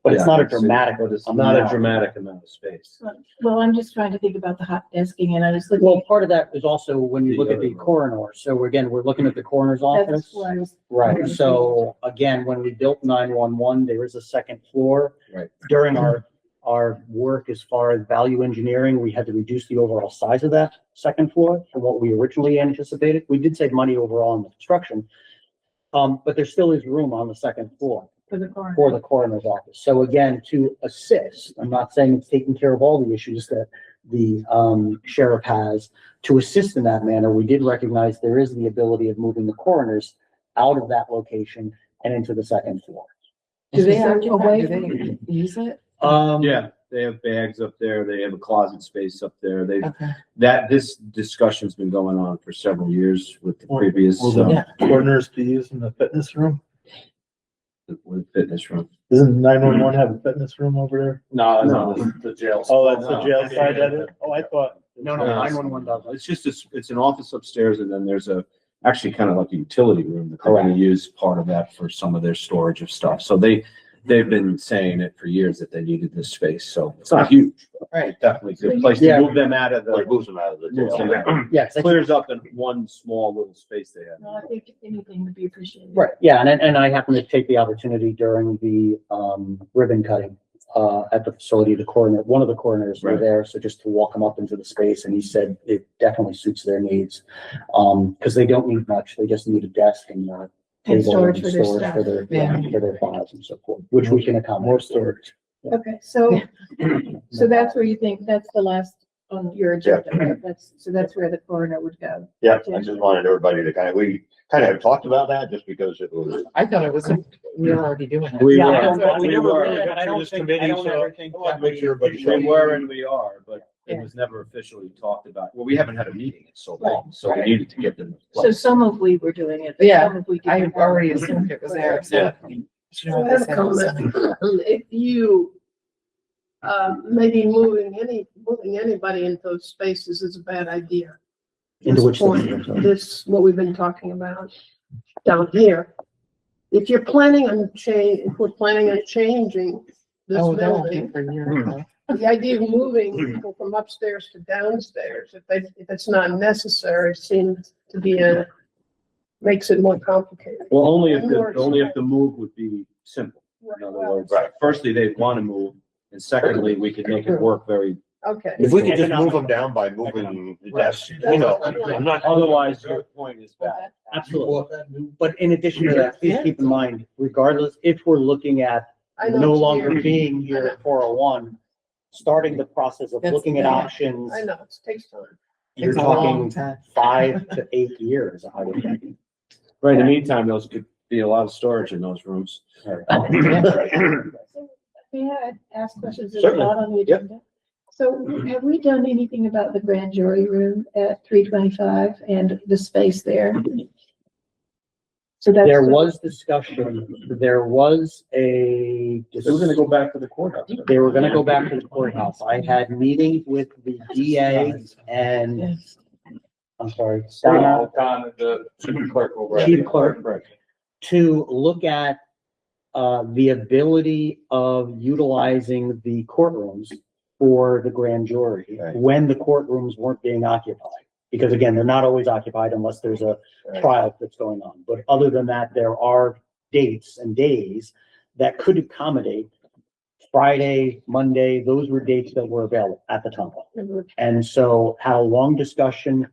But it's yeah, not a dramatic. but it's not a dramatic amount of space. Well, I'm just trying to think about the hot desking and I was looking. Well, part of that is also when you look at the coroner. So again, we're looking at the coroner's That's office. what I was. Right, so again, when we built 911, there is a second floor. Right. During our work as far as value engineering, we had to reduce the overall size of that second floor from what we originally anticipated. We did save money overall on the construction. But there still is room on the second floor For the coroner. for the coroner's office. So again, to assist, I'm not saying it's taking care of all the issues that the sheriff has. To assist in that manner, we did recognize there is the ability of moving the coroners out of that location and into the second floor. Do they have, Away do from- they use it? Yeah, they have bags up there, they have a closet space up there, Okay. this discussion's been going on for several years with the previous, Will the coroners be using the fitness room? with fitness room. Doesn't 911 have a fitness room over there? No, No. the jail. Oh, that's the jail side of it? Oh, I thought. No, 911 doesn't. It's just, it's an office upstairs, and then there's actually kind of like a utility room that they're gonna use part of that for some of their storage of stuff. So they've been saying it for years that they needed this space, so it's not huge. Right. Definitely a good place to Yeah. move them out of Like the, moves them out of the moves them jail. out. Yes. Clears up in one small little space they have. No, I think anything would be appreciated. Right, yeah, and I happened to take the opportunity during the ribbon cutting at the facility, one of the coroners were Right. there, so just to walk them up into the space, and he said it definitely suits their needs. Because they don't need much, they just need a desk and And table storage and for their storage stuff. for their, Yeah. for their files and so forth, which we can accommodate. More storage. Okay, so that's where you think, that's the last on your agenda, right? That's where the coroner would go. Yeah, I just wanted everybody to we kind of have talked about that just because it was. I thought it was, we were already doing it. We Yeah, were. I don't, we We never were. really, I don't think, I don't ever think. I want to make sure everybody We knows. were and we are, but it Yeah. was never officially talked about. Well, we haven't had a meeting in so long, so we Right. needed to get them. So some of we were doing it. but Yeah, some of we I didn't. already assumed it was there, so. You know I what have they a said also. comment. If you, maybe moving anybody into those spaces is a bad idea. Into which This point, section, I'm sorry? This, what we've been talking about down here. If you're planning on if we're planning on changing this Oh, that won't be building, for a year. the idea of moving people from upstairs to downstairs, if it's not necessary, seems to be makes it more complicated. Well, only if More the move would be simple. In other words, firstly, they'd want to move, and secondly, we could make it work very, Okay. If we could just move them down by moving the desks, I'm not. otherwise your point is bad. Absolutely. But in addition to that, please keep in mind, regardless, if we're looking at I know no it's longer weird. being here at 401, starting the process of That's- looking at yeah. options, I know, it takes time. you're It's a long talking time. 5 to 8 years, I would think. Right, in the meantime, those could be a lot of storage in those rooms. May I ask questions that are Certainly. not on the Yep. agenda? So have we done anything about the grand jury room at 325 and the space there? So that's. There was discussion, there was a. They were gonna go back to the courthouse. They were gonna go back to the courthouse. I had meetings with the DA and, Yes. I'm sorry, Donna, Don, the chief clerk over at- Chief clerk. to look at the ability of utilizing the courtrooms for the grand jury Right. when the courtrooms weren't being occupied. Because again, they're not always occupied unless there's a trial that's going on. But other than that, there are dates and days that could accommodate Friday, Monday, those were dates that were available at the time. And so had a long discussion.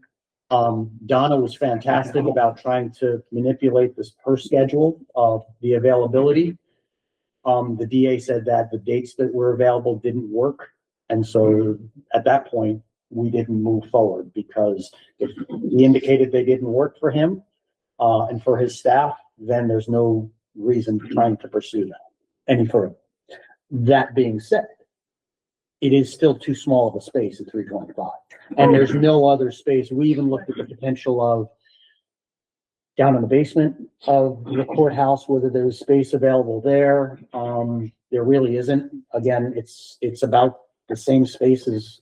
Donna was fantastic about trying to manipulate this per schedule of the availability. The DA said that the dates that were available didn't work. And so at that point, we didn't move forward because if he indicated they didn't work for him, and for his staff, then there's no reason trying to pursue that any further. That being said, it is still too small of a space at 325. And there's no other space. We even looked at the potential of down in the basement of the courthouse, whether there's space available there. There really isn't. Again, it's about the same space as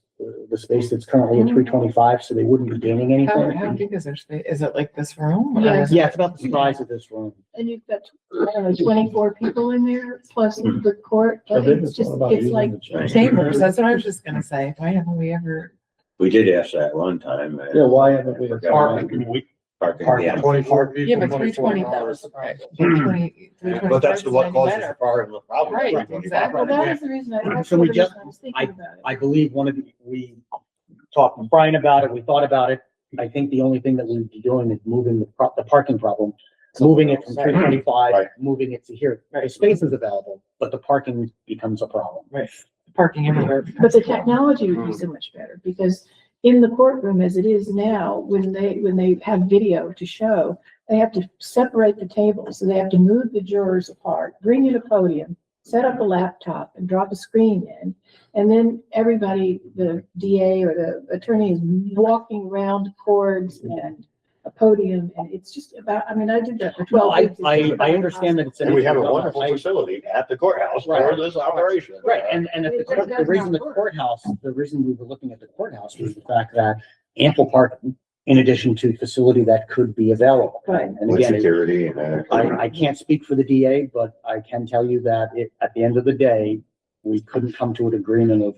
the space that's currently at 325, so they wouldn't be gaining How anything. big is their space? Is it like this room? or Yeah. is it- Yeah, it's about the size of this room. And you've got, I don't know, 24 people in there, plus the court. It's just, it's like, Chambers, that's what I was just gonna say. Why haven't we ever? We did ask that one time. Yeah, why haven't we? Parking, yeah. 24 people. Yeah, but 320, that was right. 320 But that's the what causes the 325 problem. Right, exactly. well, that was the reason I. So we that's just- what I was thinking about it. I believe we talked with Brian about it, we thought about it. I think the only thing that we'd be doing is moving the parking problem, moving it from 325, Right. moving it to here. The space is available, but the parking becomes a problem. Right, parking everywhere. But the technology would be so much better, because in the courtroom as it is now, when they have video to show, they have to separate the tables, so they have to move the jurors apart, bring in a podium, set up a laptop and drop a screen in. And then everybody, the DA or the attorney is walking around cords and a podium, and it's just about, I mean, I did that for 12 weeks. I understand that it's. And we have a wonderful facility at the courthouse for this operation. Right, and at the reason we were looking at the courthouse was the fact that ample parking in addition to facility that could be available. Right. And With again, security and. I can't speak for the DA, but I can tell you that at the end of the day, we couldn't come to an agreement of.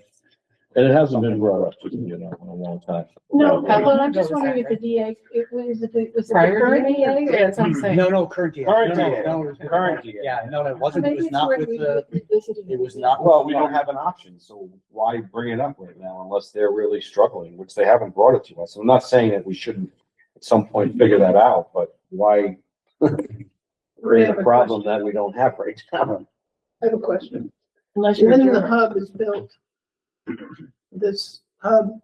And it hasn't been brought up, in a long time. No, well, I'm just wondering if the DA, was it the Prior current DA? DA? Yeah, that's what I'm saying. No, current DA. Current No, DA. no, it was Current DA. Yeah, no, it wasn't, it Maybe was it's not worth with the, revisiting. it was not. Well, we don't have an option, so why bring it up right now unless they're really struggling, which they haven't brought it to us. I'm not saying that we shouldn't at some point figure that out, but why create a problem that we don't have right now? I have a question. Unless you're. When the hub is built, this hub,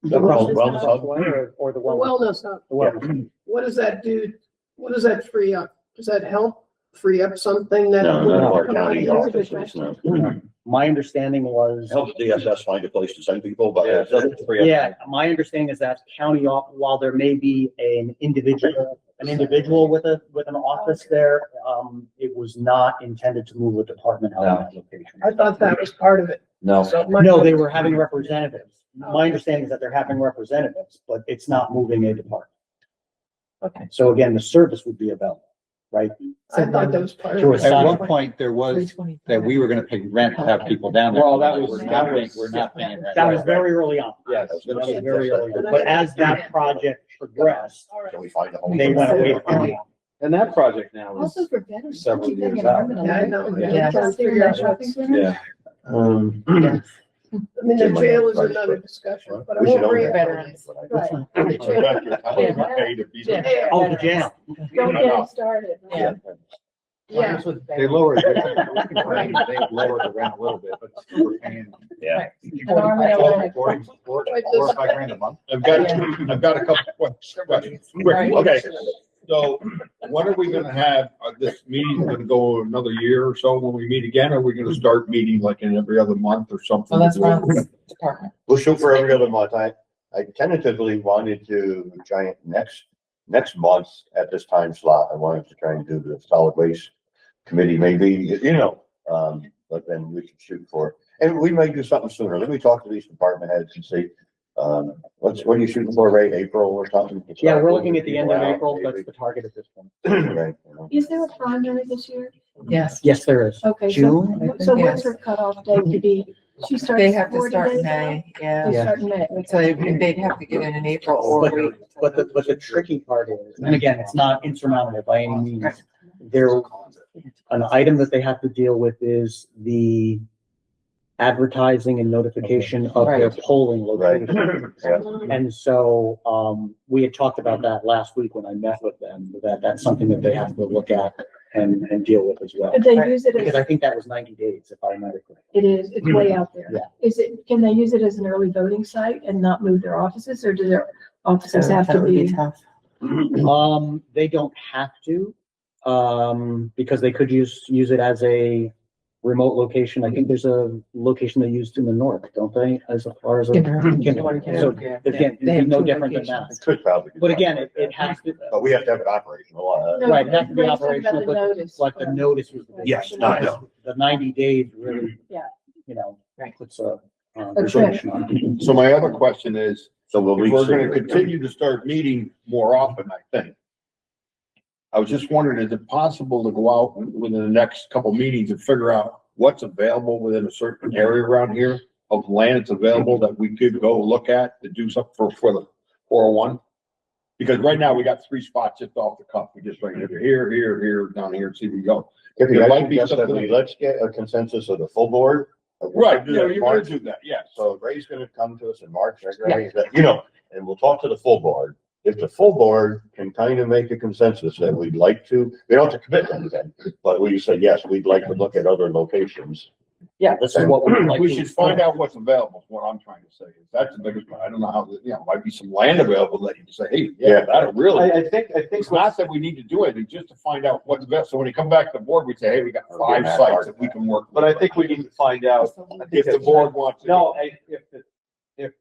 The Wellness hub. Or the the wellness. wellness hub, The wellness. what does that do? What does that free up? Does that help free up something that? No, none of our Come on, county here's a good offices, question. no. My understanding was. Helps DSS find a place to send people, but it doesn't free up. Yeah, my understanding is that while there may be an individual with an office there, it was not intended to move a department out of that location. I thought that was part of it. No. So my- No, they were having representatives. My understanding is that they're having representatives, but it's not moving a department. Okay. So again, the service would be available, right? I thought that was part Through of a it. sign. At one point, there was, that we were gonna pay rent to have people down there. Well, that was- We're not paying rent. That was very early on. Yes. That was very early on. But as that project progressed, Can we find a home? they went away from it. And that project now is Also for veterans. several keep them years in out. Armidale. Yeah, I know. Yeah. I'm trying to figure out Shopping what's- center? Yeah. I mean, the jail is another discussion, but I We should won't own bring that. it. Veterans. Right. Yeah. Oh, the jail. Don't get it started. Yeah. Yeah. They lowered it. They lowered the rent a little bit, but still we're paying. Yeah. And Armidale- Four or five grand a month. I've got a couple questions. Right. Okay, so when are we gonna have, this meeting gonna go another year or so when we meet again? Or are we gonna start meeting like in every other month or something? Well, that's Ron's department. We'll shoot for every other month. I tentatively wanted to try it next month at this time slot. I wanted to try and do the solid waste committee, maybe, but then we should shoot for, and we may do something sooner. Let me talk to these department heads and see, what are you shooting for, Ray? April or something? Yeah, we're looking at the end of April. That's the target at this point. Right, you know. Is there a primary this year? Yes. Yes, there is. Okay, June? so Yes. what's her cutoff date to be? She starts. They have to 40 start in days May, out? yeah. They start in May. So they'd have to get in April or But, wait. but the tricky part is, and again, it's not insurmountable by any means. There, an item that they have to deal with is the advertising and notification of their Right. polling location. And so, we had talked about that last week when I met with them, that that's something that they have to look at and deal with as well. Could they use it Because as, I think that was 90 days, if I remember correctly. it is, it's way out there. Yeah. Is it, can they use it as an early voting site and not move their offices, or do their offices have to That would be be? tough. They don't have to, because they could use it as a remote location. I think there's a location they used in the north, don't they, as far as. So again, it'd be no different than that. It could probably. be But again, like it that. has to, But we have to have it operational. No, right, it has to be Ray's talking about operational, the but notice. like the notice was. the big Yes, thing. not no. The 90 days really. Yeah. You know, Right. puts a. restriction on it. So my other question is, So we'll if leave. we're gonna continue to start meeting more often, I think. I was just wondering, is it possible to go out within the next couple meetings and figure out what's available within a certain area around here of land that's available that we could go look at to do something for the 401? Because right now we got 3 spots just off the cuff. We just right here, down here, and see where we go. If There you might might be be something- let's get a consensus of the full board. Right, Yeah, you March. could do that, yes. So Ray's gonna come to us in March, right, Ray? You know, and we'll talk to the full board. If the full board can kind of make a consensus that we'd like to, we don't have to commit to anything, but we say, yes, we'd like to look at other locations. Yeah, this is what we'd like. We to should find out what's available, is what I'm trying to say. That's the biggest one. I don't know how, might be some land available that you can say, hey, yeah, that'll really. I think It's not that we need to do anything, just to find out what's best. So when you come back to the board, we say, hey, we got 5 sites that we can work. But I think we need to find out. If the board wants to. No, if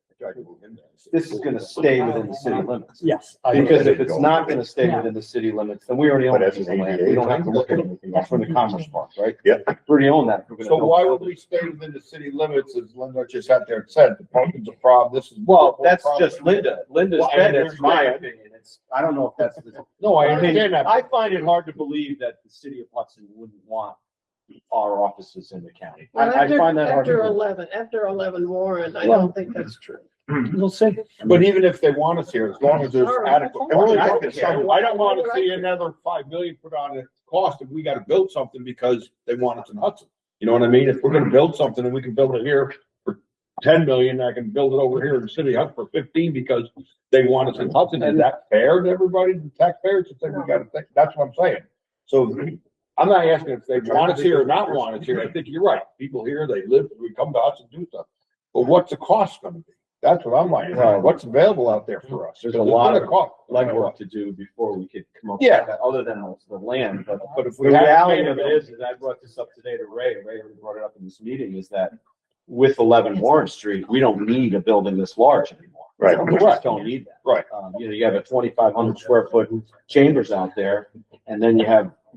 this is gonna stay within the city limits. Yes. Because if it's not gonna stay within the city limits, then we already own But that that's piece an of land. ADA We don't have to look at anything else from the Commerce Park, right? Yep. We already own that. We're gonna So build why would buildings. we stay within the city limits, as Linda just sat there and said, the parking's a problem, this is. Well, that's just Linda. Linda's Well, I said it's my understand. opinion. I don't know if that's. No, I mean, understand that. I find it hard to believe that the city of Hudson wouldn't want our offices in the county. I find that hard to believe. After 11 Warren, I Well- don't think that's true. We'll see. But even if they want us here, as long as there's All right. adequate. And we're I not don't want to see another 5 million put on the cost if we gotta build something because they want us in Hudson. You know what I mean? If we're gonna build something and we can build it here for 10 million, I can build it over here in the city of Hudson for 15 because they want us in Hudson. Is that fair to everybody, the taxpayers? To think we gotta think, that's what I'm saying. So I'm not asking if they want us here or not want us here. I think you're right. People here, they live, we come to us and do stuff. But what's the cost gonna be? That's what I'm like. What's available out there for us? There's a lot of cost. legwork to do before we could come up with Yeah. that, other than the land, but. But if The we have. reality of it is I brought this up today to Ray already brought it up in this meeting, is that with 11 Warren Street, we don't need a building this large anymore. Right. We just don't need that. Right. You have a 2,500 square foot chambers out there, and then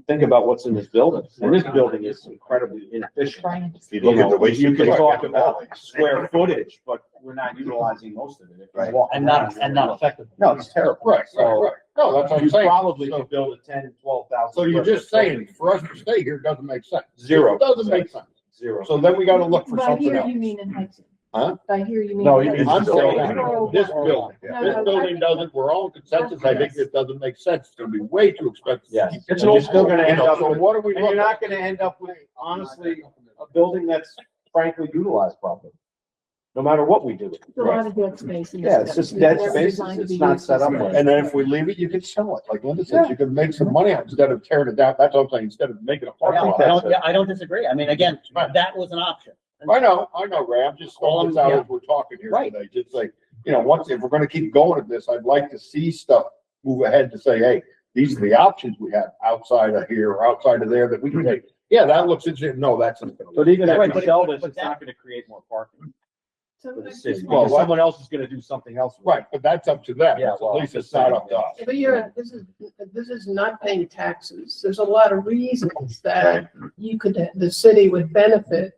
think about what's in this building. And this building is incredibly inefficient. If you look at the way You can Right. talk about square footage, but we're not utilizing most of it. If you Right. walk And not around- effective. No, it's terrible. Right. No, that's what I'm You saying. probably So- could build a 10, 12,000. So you're square just foot building. saying, for us to stay here doesn't make sense. Zero. It doesn't make sense. Zero. So then we gotta look for By something here, else. you mean in Hudson? Huh? By here, you mean? No, in you mean- Hudson? I'm saying Oh, this oh, building, No, this no, building doesn't, we're all in consensus, I think it doesn't make sense, it's gonna be way too expensive. Yes. It's And an you're old still gonna end up So with- what are we And you're looking? not gonna end up with, honestly, a building that's frankly utilized properly. No matter what we do. It's a lot of dead space. in this Yeah, it's stuff. just dead It's space. designed to It's be not used set up as- right. And then if we leave it, you can sell it, like Linda said, you can make some money out instead of tearing it down, that's what I'm saying, instead of making a parking lot. I don't disagree. I mean, again, that was an option. I know, Ray, I'm just throwing this out as we're talking here Right. today, just like, once, if we're gonna keep going at this, I'd like to see stuff move ahead to say, hey, these are the options we have outside of here or outside of there that we can take. Yeah, that looks interesting, no, that's not gonna. But even if Right, we but- sell this, but it's that- not gonna create more parking So for the it's city. just- Well, Because someone else is gonna do something else. with it. Right, but that's up to them, Yeah, at well, least it's not up to us. But this is not paying taxes. There's a lot of reasons that the city would benefit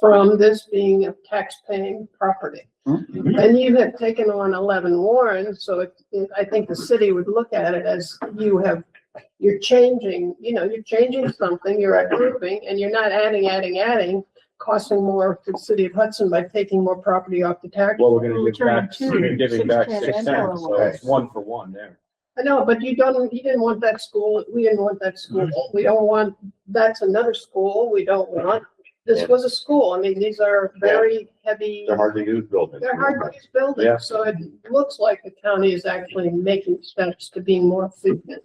from this being a tax-paying property. And you have taken on 11 Warren, so I think the city would look at it as you have you're changing, you're changing something, you're improving, and you're not adding, costing more to the city of Hudson by taking more property off the tax. Well, we're gonna give Return back, two, we're giving back 610 6 and cents, so lower. it's 1 for 1 there. I know, but you didn't want that school, we didn't want that school, we don't want, that's another school, we don't want, this was a school, I mean, these are very heavy. They're hard to use buildings. They're hard to use Yeah. buildings, so it looks like the county is actually making steps to being more efficient.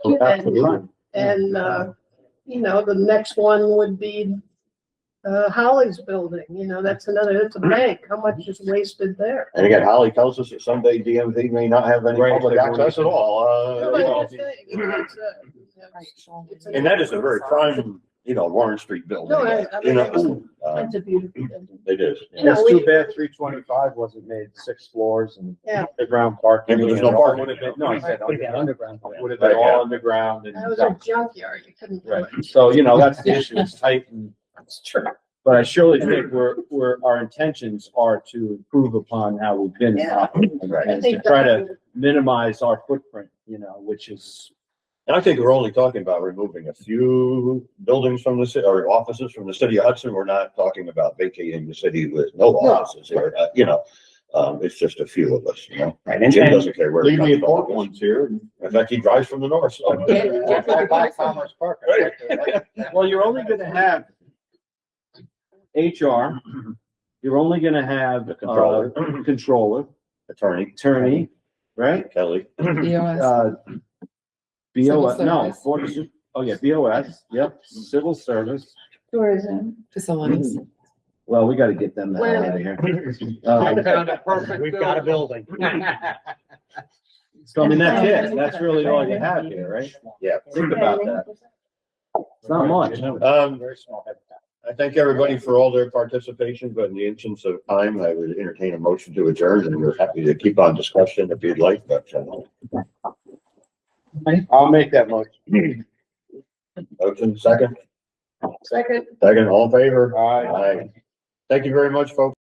Oh, absolutely. And, the next one would be, Holly's building, that's a bank, how much is wasted there? And again, Holly tells us that someday DMV may not have any Right. public access at all, No, you I'm know. just saying, it's And that is a very prime, Warren Street building. No, I mean, It's a beautiful building. It is. You know, It's we- too bad 325 wasn't made 6 floors and Yeah. the ground parking. And there's no and all parking. would have been- No, I said Put it underground. underground. Would have been all underground and. That was a junkyard, you couldn't do Right, it. so, that's the issue, it's tight and, It's true. but I surely think our intentions are to improve upon how we've been. Yeah. operating, I And to think try that's- to minimize our footprint, which is, And I think we're only talking about removing a few buildings from the city, or offices from the city of Hudson. We're not talking about vacating the city with no offices here, it's just a few of us, Right, and- Jim and doesn't care where. Leave the it comes from. important ones here. In fact, he drives from the north, so. by Commerce Park. Well, you're only gonna have HR, you're only gonna have, The controller. controller, attorney, right? Kelly. BOS. BOS, Civil no, service. Board of BOS, yep, civil service. Tourism. Facilities. Well, we gotta get them the hell out of here. We've got a building. So I mean, that's it, that's really all you have here, right? Yeah. Think about that. It's not much. Very small head count. I thank everybody for all their participation, but in the instance of time, I would entertain a motion to adjourn, and we're happy to keep on discussion if you'd like, but. I'll make that motion. Motion second, Second. all in favor? Aye. Thank you very much, folks.